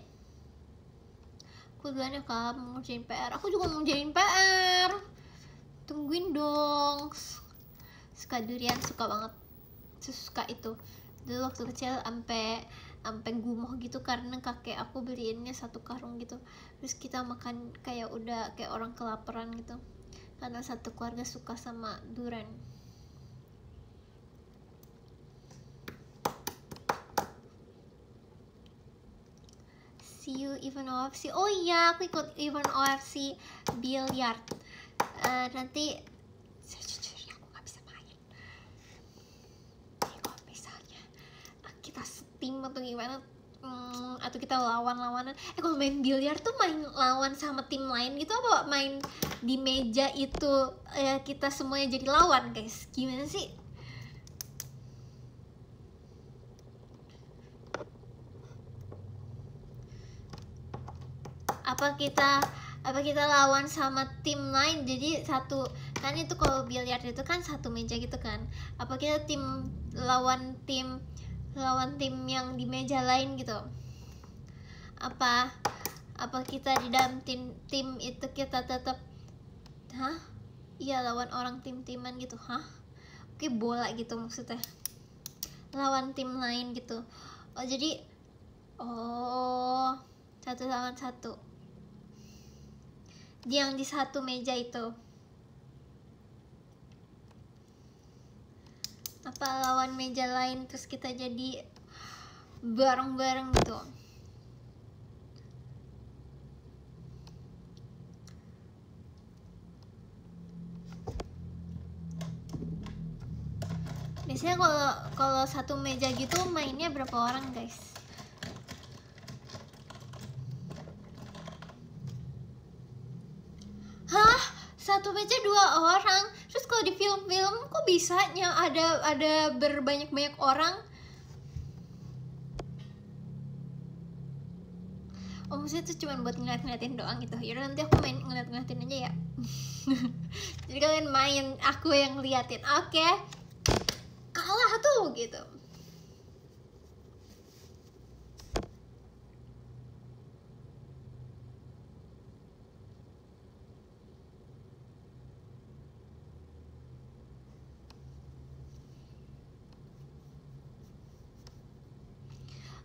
Aku duluan ya kak, mau ngerjain PR. Aku juga mau ngerjain PR. Tungguin dong. Suka durian, suka banget. Suka itu. Dulu waktu kecil sampai gumoh gitu karena kakek aku beliinnya 1 karung gitu. Terus kita makan kayak udah kayak orang kelaparan gitu. Karena satu keluarga suka sama durian. See you event OFC. Oh iya, aku ikut event OFC biliar. Nanti sejujurnya aku nggak bisa main. Kalau misalnya kita tim atau gimana, atau kita lawan-lawanan. Kalau main biliar tuh main lawan sama tim lain gitu, apa main di meja itu kita semuanya jadi lawan guys? Gimana sih? Apa kita lawan sama tim lain, jadi satu kan itu kalau biliar itu kan satu meja gitu kan. Apa kita lawan tim yang di meja lain gitu? Apa kita di dalam tim itu kita tetap iya lawan orang tim-timan gitu. Oke, bola gitu maksudnya, lawan tim lain gitu. Oh jadi 1 lawan 1 yang di satu meja itu. Apa lawan meja lain terus kita jadi bareng-bareng gitu. Biasanya kalau satu meja gitu mainnya berapa orang guys? Hah? Satu meja 2 orang? Terus kalau di film-film kok bisanya ada berbanyak-banyak orang? Oh maksudnya itu cuma buat ngeliat-ngeliatin doang gitu. Yaudah nanti aku main ngeliat-ngeliatin aja ya. Jadi kalian main, aku yang liatin. Oke. Kalah tuh gitu.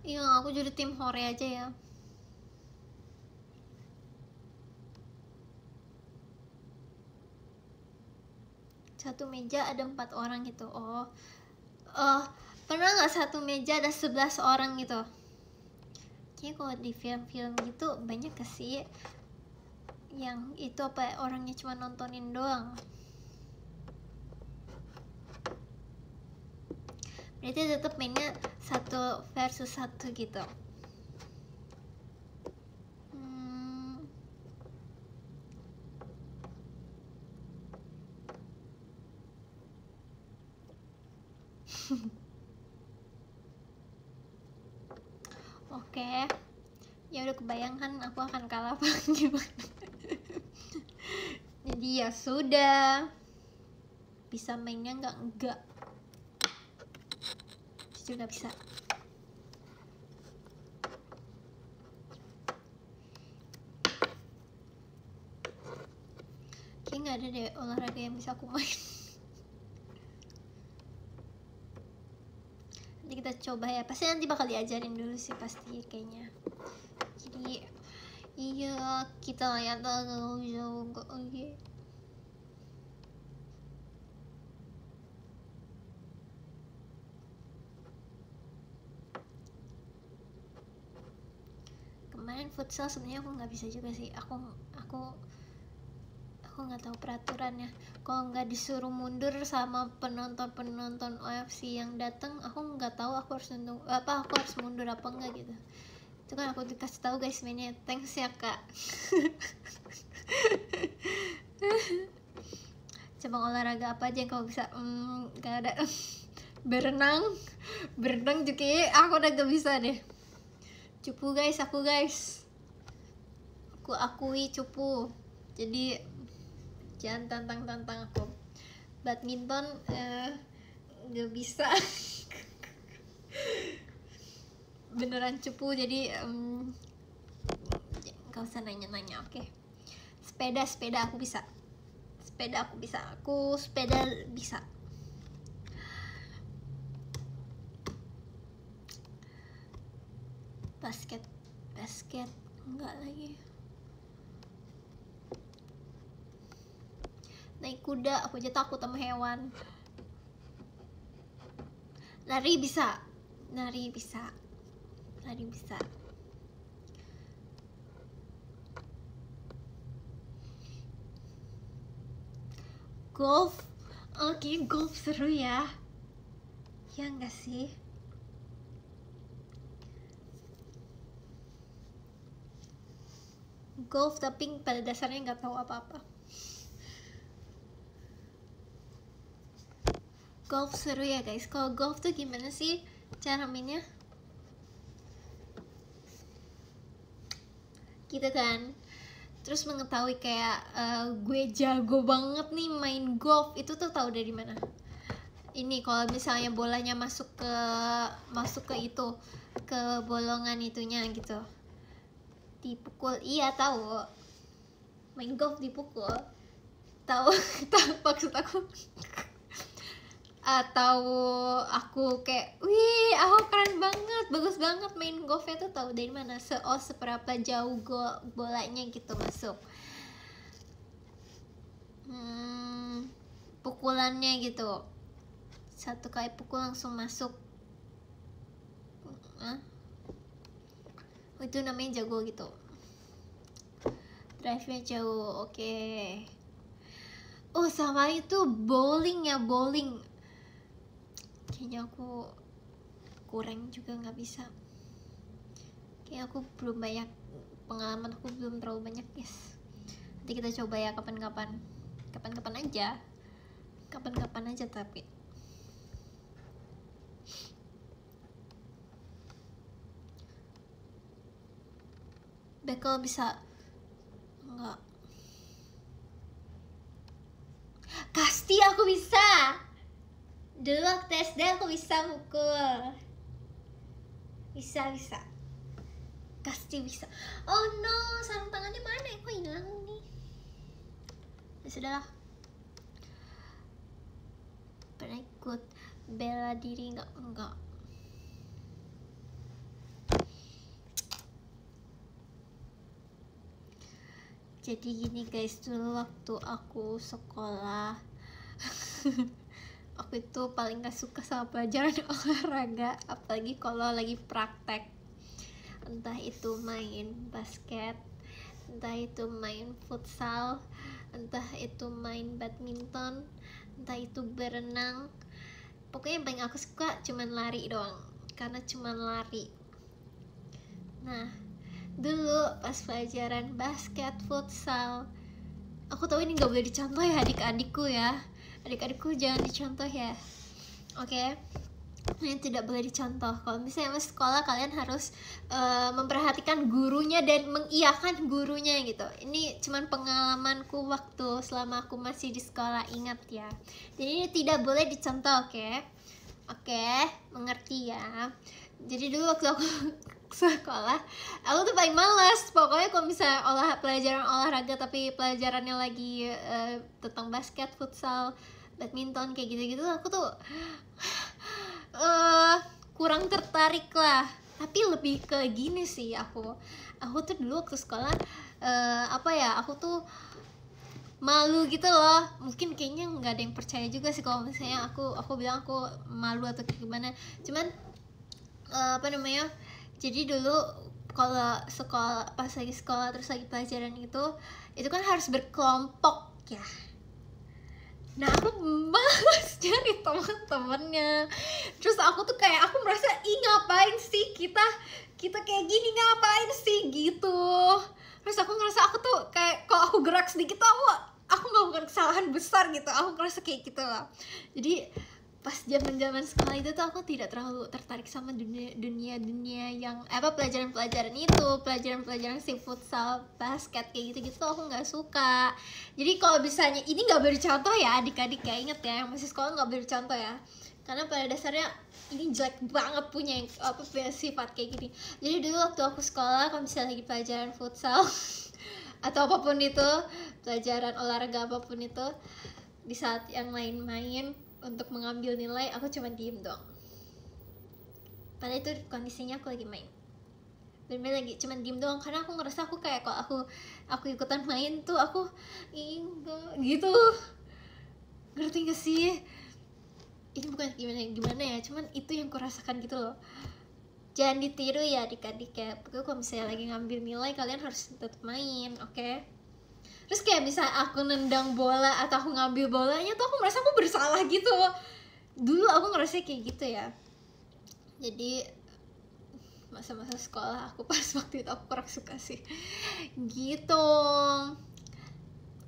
Iya, aku jadi tim Hore aja ya. Satu meja ada 4 orang gitu. Oh, pernah nggak satu meja ada 11 orang gitu? Kayaknya kalau di film-film gitu banyak sih yang itu apa orangnya cuma nontonin doang. Berarti tetap mainnya 1 versus 1 gitu. Oke. Ya udah kebayangkan aku akan kalah apa gimana. Jadi ya sudah. Bisa mainnya enggak. Juga bisa. Kayaknya nggak ada deh olahraga yang bisa aku main. Nanti kita coba ya. Pasti nanti bakal diajarin dulu sih pasti kayaknya. Jadi iya kita lihat jauh. Oke. Kemarin futsal sebenarnya aku nggak bisa juga sih. Aku nggak tahu peraturannya. Kalau nggak disuruh mundur sama penonton OFC yang datang, aku nggak tahu aku harus mundur apa enggak gitu. Itu kan aku dikasih tahu guys mainnya. Thanks ya kak. Cabang olahraga apa aja yang kau bisa? Gak ada. berenang juga aku udah gak bisa deh. Cupu guys, aku akui cupu. Jadi jangan tantang aku. Badminton gak bisa. Beneran cupu, jadi gak usah nanya-nanya. Oke. Sepeda aku bisa. Aku sepeda bisa. Basket enggak lagi. Naik kuda aku aja takut sama hewan. Lari bisa. Golf. Oke, golf seru ya. Ya enggak sih? Golf tapi pada dasarnya nggak tahu apa-apa. Golf seru ya guys. Kalau golf tuh gimana sih cara mainnya? Gitu kan. Terus mengetahui kayak gue jago banget nih main golf, itu tuh tahu dari mana? Ini kalau misalnya bolanya masuk ke itu, ke bolongan itunya gitu, dipukul. Iya tahu, main golf dipukul. Tahu maksud aku. Atau aku kayak, wih aku keren banget, bagus banget main golfnya tuh tahu dari mana? Seberapa jauh bolanya gitu masuk. Pukulannya gitu, satu kali pukul langsung masuk. Itu namanya jago gitu. Drive-nya jauh. Oke. Oh sama itu bowling ya, bowling. kayaknya aku kurang juga, nggak bisa. Kayak aku belum banyak pengalaman, aku belum terlalu banyak guys. Nanti kita coba ya kapan-kapan aja tapi bekel bisa enggak. Pasti aku bisa. Dulu waktu SD aku bisa mukul. Bisa. Pasti bisa. Oh no, sarung tangannya mana? Kok hilang nih? Ya sudahlah. Pernah ikut bela diri enggak. Jadi gini guys, dulu waktu aku sekolah aku itu paling gak suka sama pelajaran olahraga, apalagi kalau lagi praktek. Entah itu main basket, entah itu main futsal, entah itu main badminton, entah itu berenang. Pokoknya yang paling aku suka cuman lari doang, karena cuman lari. Nah, dulu pas pelajaran basket, futsal, aku tahu ini gak boleh dicontoh ya adik-adikku ya. Adik-adikku jangan dicontoh ya. Oke? Ini tidak boleh dicontoh. Kalau misalnya mas sekolah, kalian harus memperhatikan gurunya dan mengiyakan gurunya gitu. Ini cuman pengalamanku waktu selama aku masih di sekolah, ingat ya. Jadi ini tidak boleh dicontoh, oke? Oke, mengerti ya. Jadi dulu waktu aku sekolah, aku tuh paling malas. Pokoknya kalau misalnya pelajaran olahraga tapi pelajarannya lagi tentang basket, futsal, badminton kayak gitu-gitu, aku tuh kurang tertarik lah. Tapi lebih ke gini sih, aku tuh dulu waktu sekolah aku tuh malu gitu loh. Mungkin kayaknya nggak ada yang percaya juga sih kalau misalnya aku bilang aku malu atau gimana. Cuman jadi dulu kalau sekolah, pas lagi sekolah terus lagi pelajaran itu kan harus berkelompok ya. Nah aku malas cari teman-temannya. Terus aku tuh kayak aku merasa ngapain sih kita kayak gini, ngapain sih gitu. Terus aku ngerasa aku tuh kayak kalau aku gerak sedikit aku melakukan kesalahan besar gitu. Aku ngerasa kayak gitu lah. Jadi pas zaman sekolah itu tuh aku tidak terlalu tertarik sama dunia yang pelajaran itu, pelajaran si futsal, basket kayak gitu tuh aku nggak suka. Jadi kalau misalnya ini nggak boleh dicontoh ya adik-adik ya, inget ya, yang masih sekolah nggak boleh dicontoh ya, karena pada dasarnya ini jelek banget punya sifat kayak gini. Jadi dulu waktu aku sekolah, kalau misalnya lagi pelajaran futsal atau apapun itu, pelajaran olahraga apapun itu, di saat yang lain main untuk mengambil nilai, aku cuma diem doang. Padahal itu kondisinya aku lagi main, bener-bener lagi cuma diem doang, karena aku ngerasa aku kayak kalau aku ikutan main tuh aku enggak gitu. Ngerti gak sih? Ini bukan gimana ya, cuman itu yang kurasakan gitu loh. Jangan ditiru ya adik-adik ya. Pokoknya kalau misalnya lagi ngambil nilai, kalian harus tetap main, oke? Terus kayak misalnya aku nendang bola atau aku ngambil bolanya tuh aku merasa aku bersalah gitu. Dulu aku ngerasa kayak gitu ya. Jadi masa-masa sekolah aku pas waktu itu aku kurang suka sih gitu.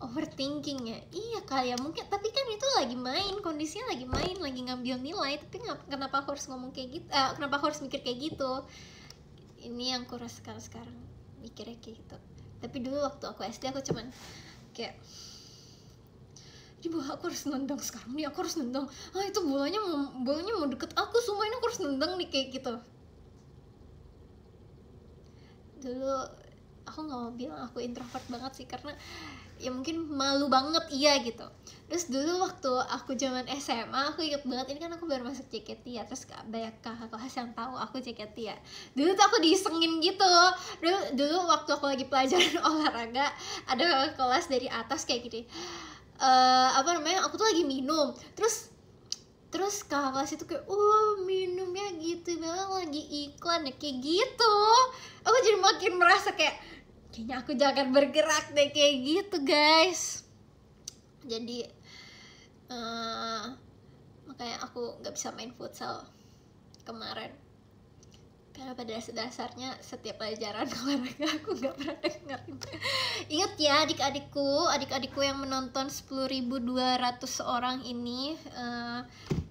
Overthinking ya, iya kali ya mungkin. Tapi kan itu lagi main, kondisinya lagi main, lagi ngambil nilai. Tapi kenapa aku harus ngomong kayak gitu, kenapa aku harus mikir kayak gitu. Ini yang aku rasakan sekarang, mikirnya kayak gitu. Tapi dulu waktu aku SD aku cuman kayak, ini bola aku harus nendang sekarang nih, aku harus nendang. Itu bolanya mau deket aku, semua ini aku harus nendang nih, kayak gitu. Dulu aku nggak mau bilang aku introvert banget sih, karena ya mungkin malu banget iya gitu. Terus dulu waktu aku zaman SMA, aku inget banget, ini kan aku baru masuk JKT ya, terus banyak kakak kelas yang tahu aku JKT ya. Dulu tuh aku diisengin gitu. Dulu waktu aku lagi pelajaran olahraga, ada kakak kelas dari atas kayak gini, aku tuh lagi minum, terus kakak kelas itu kayak, minumnya gitu banget, lagi iklan ya, kayak gitu. Aku jadi makin merasa kayak, kayaknya aku jangan bergerak deh kayak gitu guys. Jadi makanya aku nggak bisa main futsal kemarin. Karena pada dasarnya setiap pelajaran olahraga aku nggak pernah dengerin. Ingat ya adik-adikku yang menonton 10.200 orang ini,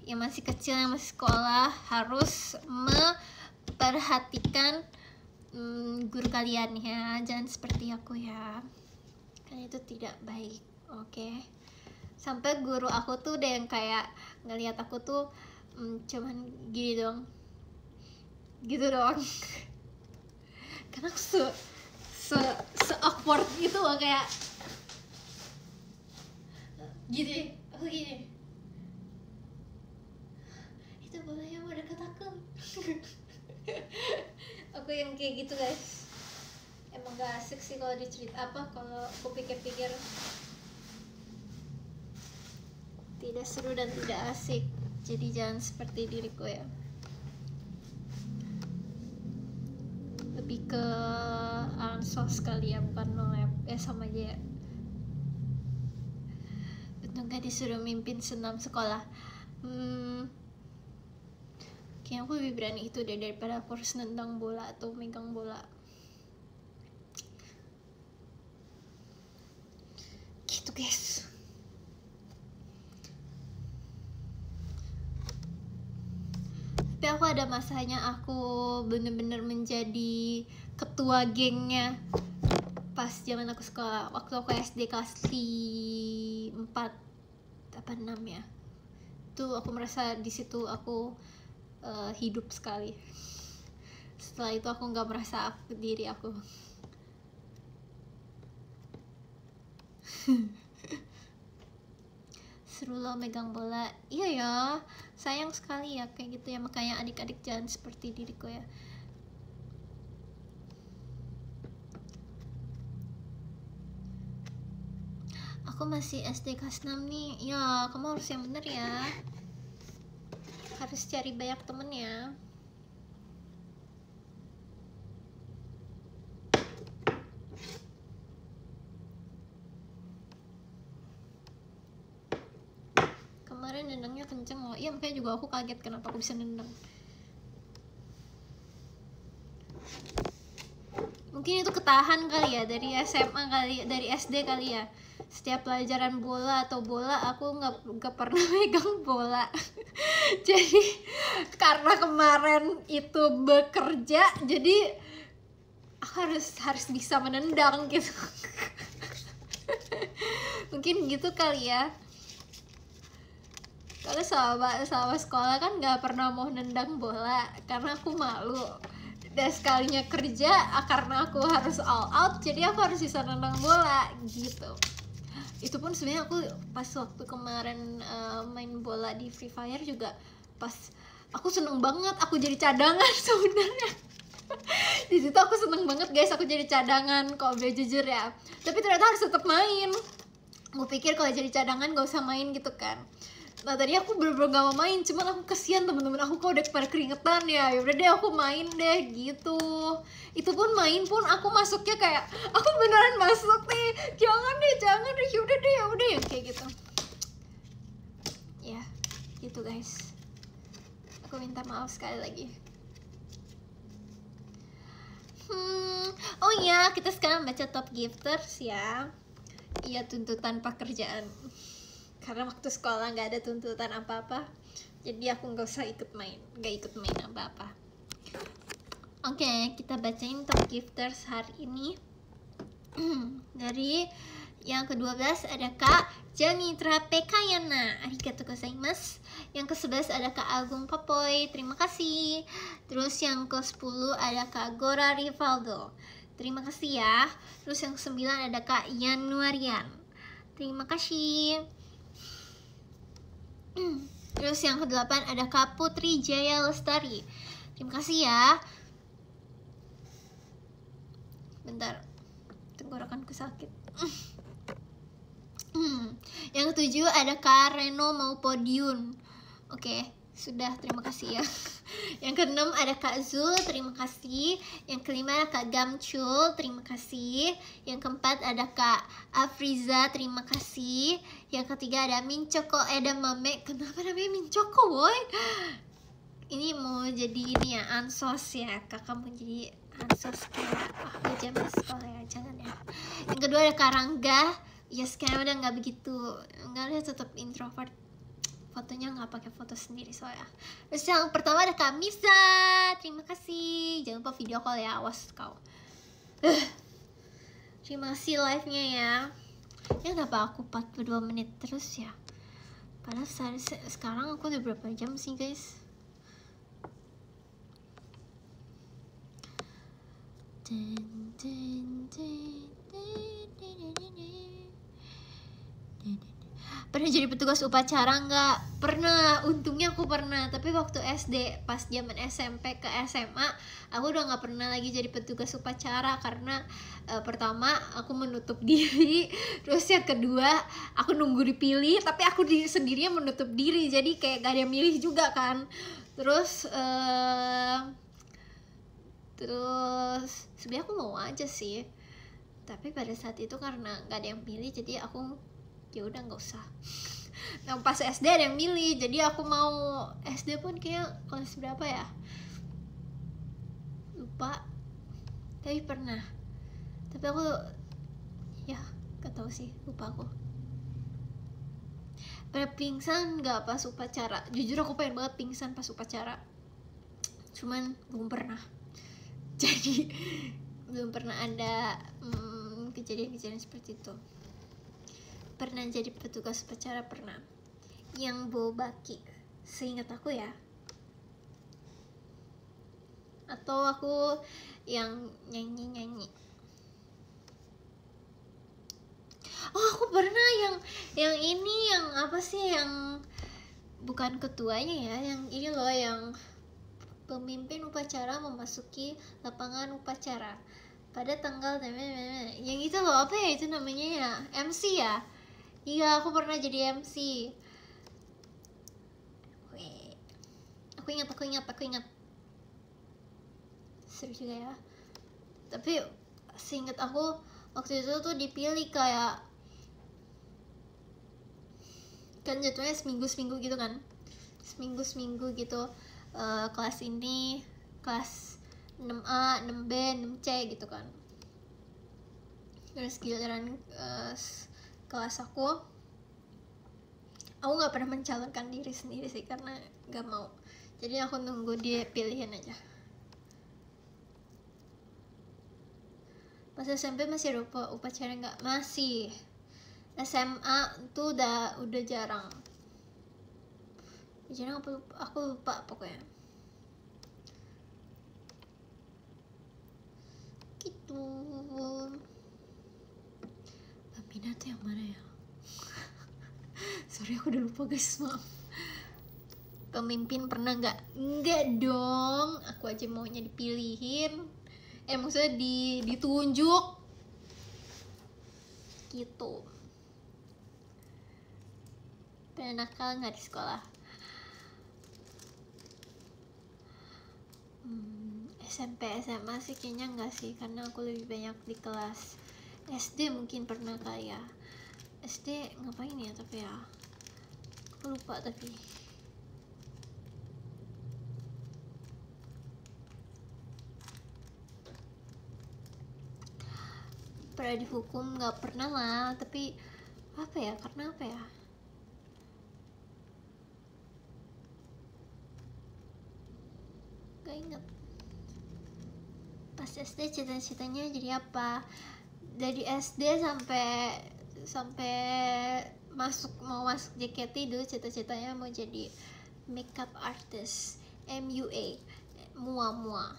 yang masih kecil, yang masih sekolah, harus memperhatikan guru kalian ya. Jangan seperti aku ya, karena itu tidak baik. Oke. Sampai guru aku tuh udah yang kayak ngelihat aku tuh cuman gini dong, gitu doang. Karena aku se awkward gitu loh, kayak gini, aku gini, itu bolanya mau deket aku. Aku yang kayak gitu guys. Emang gak asik sih kalau dicerita apa, kalau aku pikir-pikir tidak seru dan tidak asik. Jadi jangan seperti diriku ya. Lebih ke ansos kali ya, bukan nolep. Sama aja ya. Untung gak disuruh mimpin senam sekolah. Kayaknya aku lebih berani itu deh daripada aku harus nendang bola atau megang bola. Gitu guys. Tapi aku ada masanya aku bener-bener menjadi ketua gengnya pas zaman aku sekolah. Waktu aku SD kelas 4 apa 6 ya, itu aku merasa di situ aku hidup sekali. Setelah itu aku nggak merasa diri aku. Seru loh megang bola. Iya ya, sayang sekali ya kayak gitu ya. Makanya adik-adik jangan seperti diriku ya. Aku masih SD kelas 6 nih. Ya, kamu harus yang bener ya. Harus cari banyak temen ya. Kemarin nendangnya kenceng loh. Iya, makanya juga aku kaget kenapa aku bisa nendang. Mungkin itu ketahan kali ya, dari SMA kali, dari SD kali ya. Setiap pelajaran bola atau bola aku nggak pernah megang bola. Jadi karena kemarin itu bekerja, jadi aku harus bisa menendang gitu. Mungkin gitu kali ya. Kalau selama sekolah kan nggak pernah mau nendang bola karena aku malu. Dan sekalinya kerja, karena aku harus all out, jadi aku harus bisa nendang bola gitu. Itu pun sebenarnya aku pas waktu kemarin main bola di Free Fire juga, pas aku seneng banget aku jadi cadangan sebenarnya. Di situ aku seneng banget guys, aku jadi cadangan kalau boleh jujur ya. Tapi ternyata harus tetap main. Gue pikir kalau jadi cadangan gak usah main gitu kan. Nah tadi aku bener-bener gak mau main, cuman aku kesian temen-temen aku kok udah pada keringetan ya. Yaudah deh aku main deh gitu. Itu pun main pun aku masuknya kayak aku beneran masuk nih. Jangan deh yaudah deh yang kayak gitu. Ya gitu guys. Aku minta maaf sekali lagi. Oh iya, kita sekarang baca top gifters ya. Iya, tuntutan pekerjaan. Karena waktu sekolah nggak ada tuntutan apa-apa, jadi aku nggak ikut main apa-apa. Oke, kita bacain top gifters hari ini. Dari yang ke-12 ada Kak Janitra Pekayana, arigatou gozaimasu. Yang ke-11 ada Kak Agung Papoy, terima kasih. Terus yang ke-10 ada Kak Gora Rivaldo, terima kasih ya. Terus yang ke-9 ada Kak Yanuarian, terima kasih. Terus yang ke-8 ada Kak Putri Jaya Lestari, terima kasih ya. Bentar, tenggorokanku sakit. Yang ke-7 ada Kak Reno Maupodiun. Oke, sudah, terima kasih ya. Yang keenam ada Kak Zul, terima kasih. Yang kelima ada Kak Gamcul, terima kasih. Yang keempat ada Kak Afriza, terima kasih. Yang ketiga ada Mincoko Edamame. Kenapa namanya Mincoko, boy? Ini mau jadi ini ya, ansos ya. Kakak mau jadi ansos kayak zaman sekolah ya, jangan ya. Yang kedua ada Kak Rangga. Ya sekarang udah nggak begitu, nggak, dia tetap introvert. Fotonya nggak pakai foto sendiri soalnya. Terus yang pertama ada Kak Misa, terima kasih. Jangan lupa video call ya, awas kau. Terima kasih live-nya ya. Ya kenapa aku 42 menit terus ya? Padahal sekarang aku udah berapa jam sih guys? Pernah jadi petugas upacara nggak? Pernah, untungnya aku pernah. Tapi waktu SD, pas zaman SMP ke SMA, aku udah nggak pernah lagi jadi petugas upacara. Karena pertama, aku menutup diri. Terus yang kedua, aku nunggu dipilih. Tapi aku sendirinya menutup diri. Jadi kayak gak ada yang milih juga kan. Terus sebenarnya aku mau aja sih. Tapi pada saat itu karena gak ada yang pilih, jadi aku ya udah nggak usah. Nah pas SD ada yang milih, jadi aku mau. SD pun kayak kelas berapa ya, lupa, tapi pernah. Tapi aku ya gak tahu sih, lupa aku. Pernah pingsan nggak pas upacara? Jujur aku pengen banget pingsan pas upacara, cuman belum pernah. Jadi belum pernah ada kejadian-kejadian seperti itu. Pernah jadi petugas upacara, pernah. Yang bawa baki, seingat aku ya. Atau aku yang nyanyi-nyanyi. Oh aku pernah yang ini, yang apa sih, yang bukan ketuanya ya, yang ini loh, yang pemimpin upacara memasuki lapangan upacara pada tanggal yang itu loh, apa ya itu namanya ya, MC ya. Iya, aku pernah jadi MC. Aku ingat. Seru juga ya. Tapi seingat aku waktu itu tuh dipilih kayak, kan jadwalnya seminggu gitu kan. Seminggu gitu. Kelas ini, kelas 6A, 6B, 6C gitu kan. Terus giliran kelas aku nggak pernah mencalonkan diri sendiri sih, karena nggak mau. Jadi aku nunggu dia pilihin aja. Pas SMP masih ada upacara nggak? Masih. SMA tuh udah jarang. Jarang, aku lupa pokoknya. Gitu. Pembina tuh yang mana ya? Sorry aku udah lupa guys, maaf. Pemimpin pernah nggak? Enggak dong, aku aja maunya dipilihin. Maksudnya ditunjuk gitu. Pernah nakal nggak di sekolah? SMP SMA sih kayaknya nggak sih, karena aku lebih banyak di kelas. SD mungkin pernah kali ya. SD ngapain ya, tapi ya aku lupa. Tapi pernah dihukum nggak? Pernah lah, tapi apa ya, karena apa ya, gak inget. Pas SD cita-citanya jadi apa? Dari SD sampai mau masuk JKT dulu cita-citanya mau jadi makeup artist, MUA, mua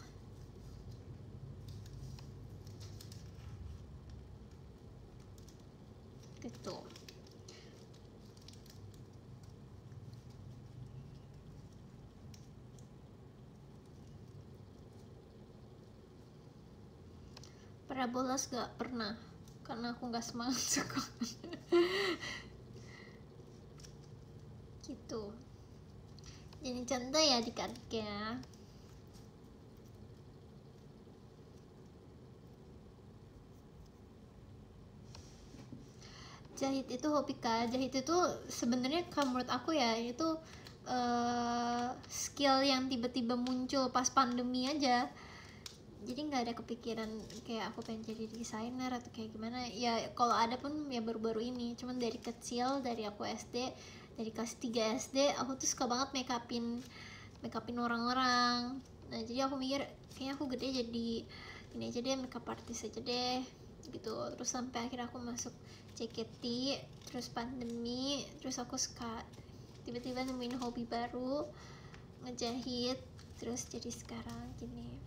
gitu. Pernah bolos gak? Pernah, karena aku gak semangat sekolah. Gitu. Ini contoh ya adik-adiknya. Jahit itu hobi Kak. Jahit itu sebenarnya kalau menurut aku ya itu skill yang tiba-tiba muncul pas pandemi aja. Jadi nggak ada kepikiran kayak aku pengen jadi desainer atau kayak gimana. Ya kalau ada pun ya baru-baru ini. Cuman dari kecil, dari aku SD, dari kelas 3 SD aku tuh suka banget make upin orang-orang. Nah jadi aku mikir kayaknya aku gede jadi ini aja deh, makeup artist aja deh gitu. Terus sampai akhirnya aku masuk JKT, terus pandemi, terus aku suka tiba-tiba nemuin hobi baru, ngejahit, terus jadi sekarang gini.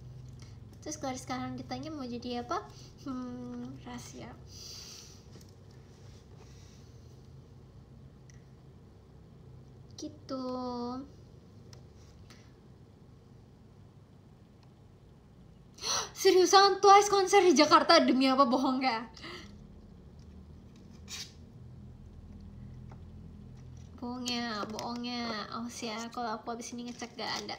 Terus kalau sekarang ditanya mau jadi apa, rahasia. Gitu. Seriusan Twice konser di Jakarta, demi apa, bohong gak? Bohongnya awas ya kalau aku abis ini ngecek gak ada.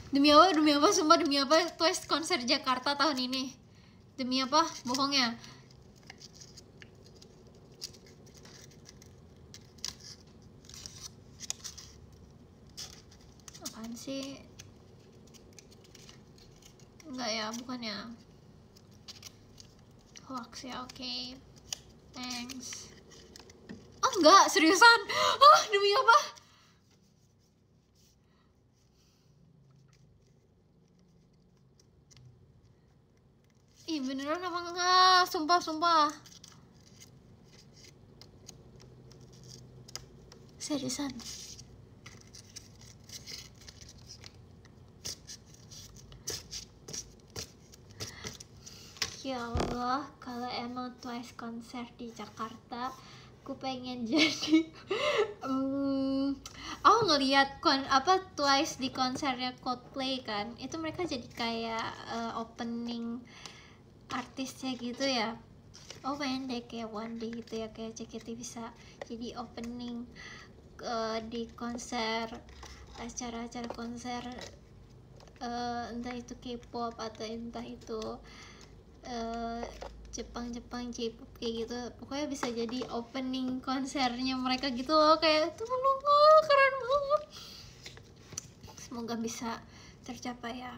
Demi apa, sumpah demi apa Twice konser Jakarta tahun ini. Demi apa, bohongnya. Apaan sih? Enggak ya, bukan ya. Hoax ya, oke. Thanks. Oh enggak, seriusan? Oh, demi apa? Ih, beneran apa enggak? Sumpah. Seriusan? Ya Allah, kalau emang Twice konser di Jakarta, aku pengen jadi aku ngelihat Twice di konsernya Coldplay kan, itu mereka jadi kayak opening artisnya gitu ya. Oh pengen deh kayak one day gitu ya, kayak JKT bisa jadi opening di konser, acara-acara konser, entah itu K-pop atau entah itu Jepang J-pop kayak gitu. Pokoknya bisa jadi opening konsernya mereka gitu loh, kayak tuh keren banget. Semoga bisa tercapai ya,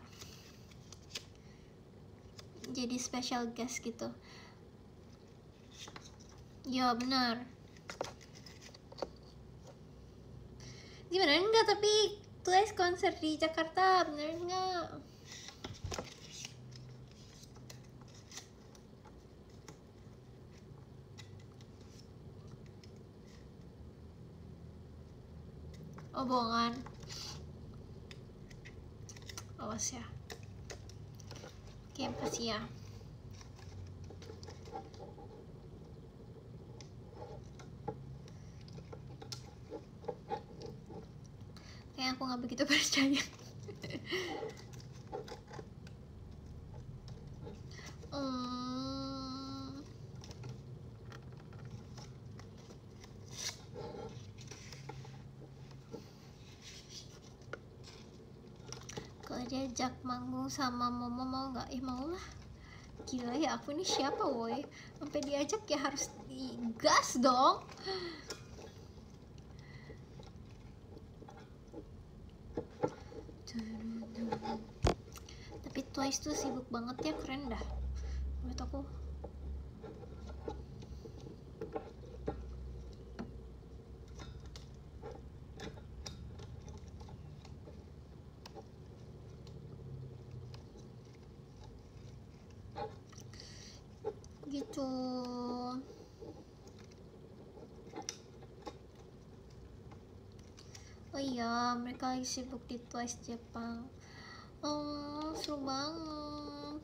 jadi special guest gitu. Ya benar. Gimana enggak, tapi Twice konser di Jakarta bener enggak? Oh bohongan. Awas ya. Oke, makasih ya. Kayak aku nggak begitu percaya. Kalau diajak manggung sama Momo mau nggak? Mau lah. Gila ya, aku ini siapa woi? Sampai diajak ya harus gas dong. Tapi Twice tuh sibuk banget ya, keren dah menurut aku. Gitu. Oh iya, mereka lagi sibuk di Twice Jepang. Oh, seru banget.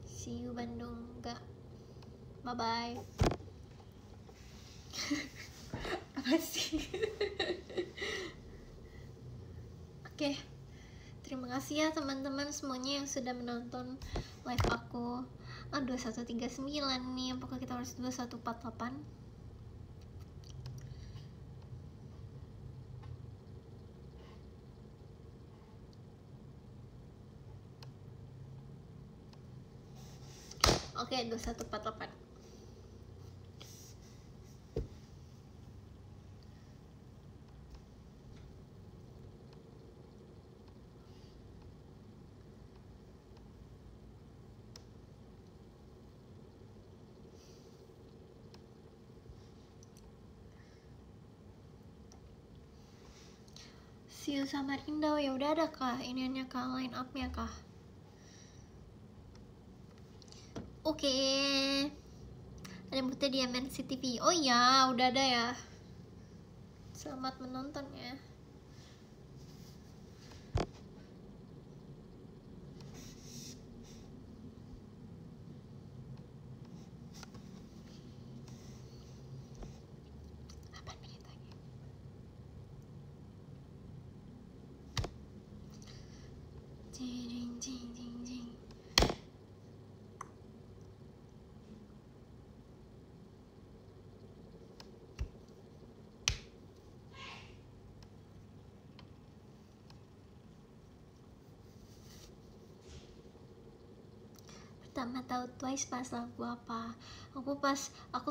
See you Bandung. Enggak. Bye bye. Apa sih? Oke, terima kasih ya teman-teman semuanya yang sudah menonton live aku. 2139 nih, apakah kita harus 2148? Oke, 2148. See you Samarinda. Ya udah, ada kah iniannya kah, line up-nya kah? Oke. Ada Buta di MNC TV. Oh ya, udah ada ya. Selamat menonton ya. Jing jing jing jing. Pertama tahu Twice pas lagu apa? Aku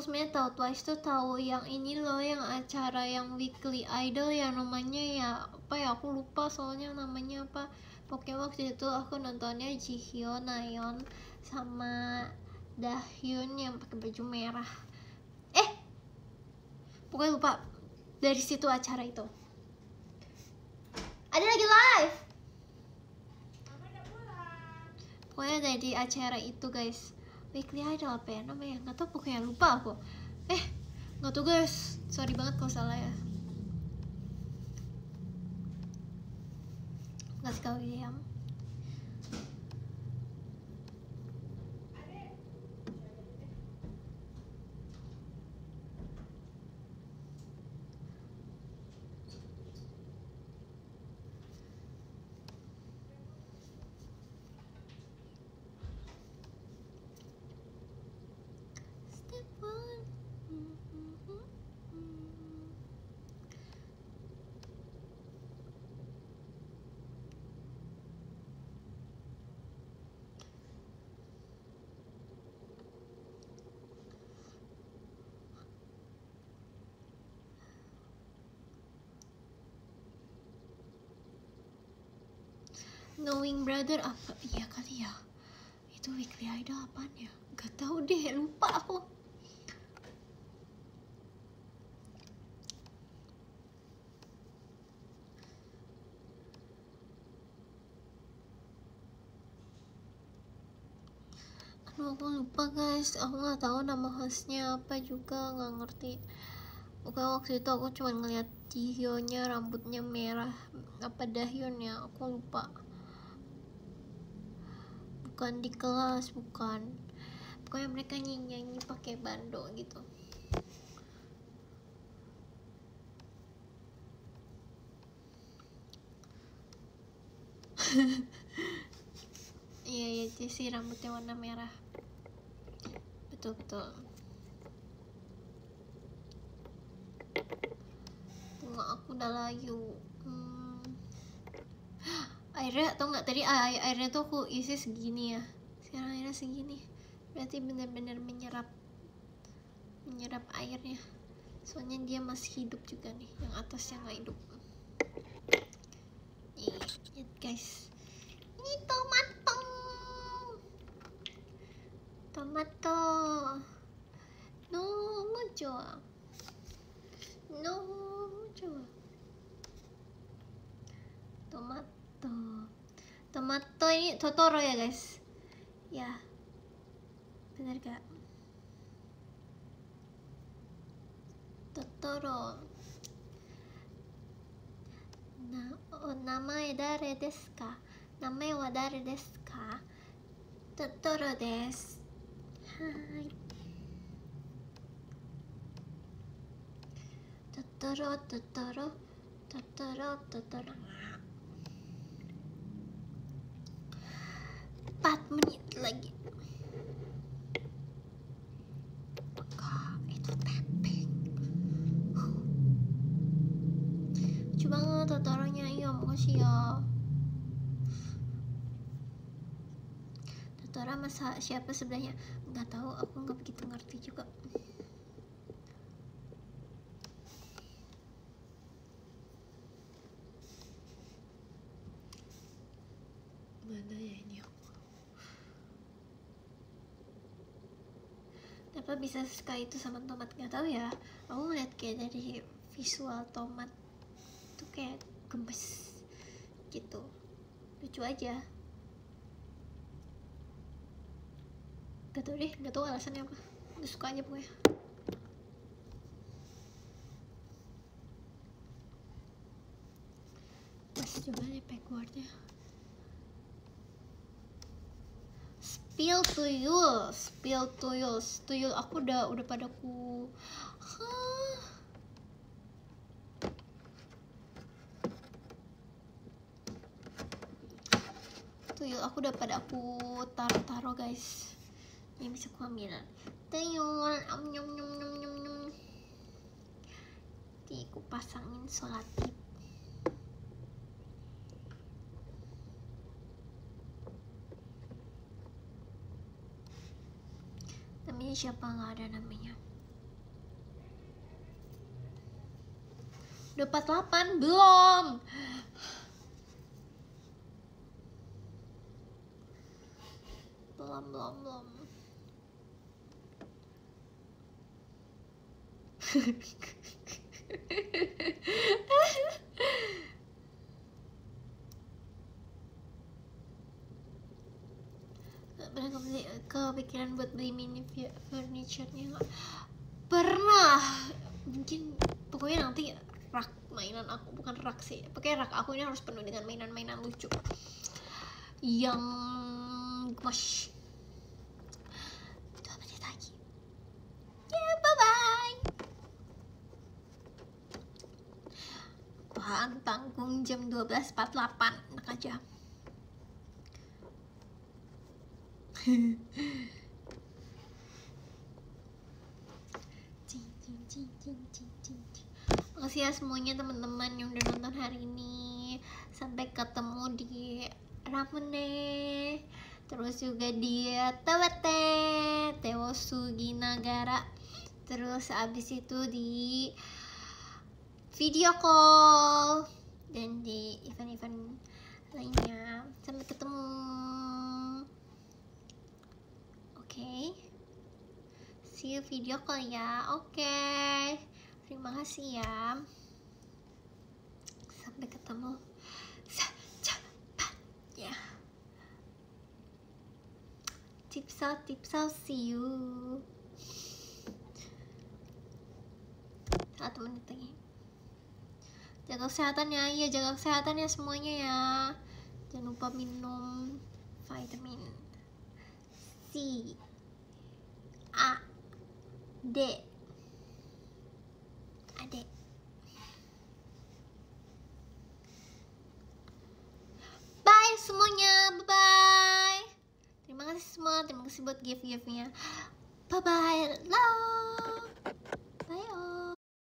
sebenarnya tahu Twice tuh tahu yang ini loh, yang acara yang Weekly Idol yang namanya ya apa ya, aku lupa soalnya namanya apa. Pokoknya waktu itu aku nontonnya Jihyo, Nayeon sama Dahyun yang pakai baju merah. Pokoknya lupa. Dari situ acara itu. Ada lagi live. Pokoknya dari acara itu guys. Weekly Idol apa ya namanya, nggak tahu, pokoknya lupa aku. Nggak tahu guys, sorry banget kalau salah ya. Nggak sekali William. Step one. Knowing Brother apa? Iya kali ya. Itu Weekly Idol apaan ya? Gak tahu deh, lupa aku. Aduh, aku lupa guys. Aku nggak tahu nama hostnya apa juga, nggak ngerti. Pokoknya waktu itu aku cuma ngeliat Jihyo-nya rambutnya merah, apa Dahyun ya, aku lupa. Bukan di kelas, bukan. Pokoknya mereka nyanyi pakai bando gitu. Iya itu sih, rambutnya warna merah. Betul. Bunga aku udah layu. Airnya tau nggak, tadi airnya tuh aku isi segini ya, sekarang airnya segini, berarti benar-benar menyerap airnya, soalnya dia masih hidup juga nih, yang atasnya nggak hidup. Lihat guys, ini tomato nomu joa tomato ini Totoro ya guys, ya benar gak? Totoro. Namae dare desu ka? Namae wa dare desu ka? Totoro desu. Hai. Totoro Totoro Totoro Totoro. 4 menit lagi. Apakah itu tapping? Lucu banget Totoronya. Iya, makasih ya. Totoro masa siapa sebenarnya? Nggak tahu, aku nggak begitu ngerti juga. Mana ya ini aku? Kenapa bisa suka itu sama tomat? Nggak tahu ya. Aku ngeliat kayak dari visual tomat tuh kayak gemes gitu, lucu aja. Gak tau deh, gak tau alasannya apa, gak suka aja pokoknya. Masih coba deh backwardnya. Spill tuyul aku udah pada ku. Tuyul aku udah pada aku taruh guys. Ini bisa ku ambil. Tuyul, nyum. Nanti aku pasangin solatip. Namanya siapa? Nggak ada namanya. Udah 48 belum? Belum. Pernah kepikiran buat beli mini furniture-nya nggak? Pernah, mungkin pokoknya nanti rak mainan aku, bukan rak sih, pokoknya rak aku ini harus penuh dengan mainan-mainan lucu yang gemes. 2 menit lagi ya, bye-bye. Tuhan tanggung jam 12.48, enak aja. Makasih ya semuanya teman-teman yang udah nonton hari ini. Sampai ketemu di Ramune, terus juga di TWT Tewosugi Nagara, terus abis itu di video call dan di event-event lainnya. Sampai ketemu. Oke, see you video call ya. Oke, terima kasih ya. Sampai ketemu secepatnya. Tips out, see you. 1 menit lagi. Jaga kesehatan ya, iya jaga kesehatan ya semuanya ya. Jangan lupa minum vitamin C, A, D. Bye semuanya, bye. Terima kasih semua, terima kasih buat gift-giftnya. Bye bye, love.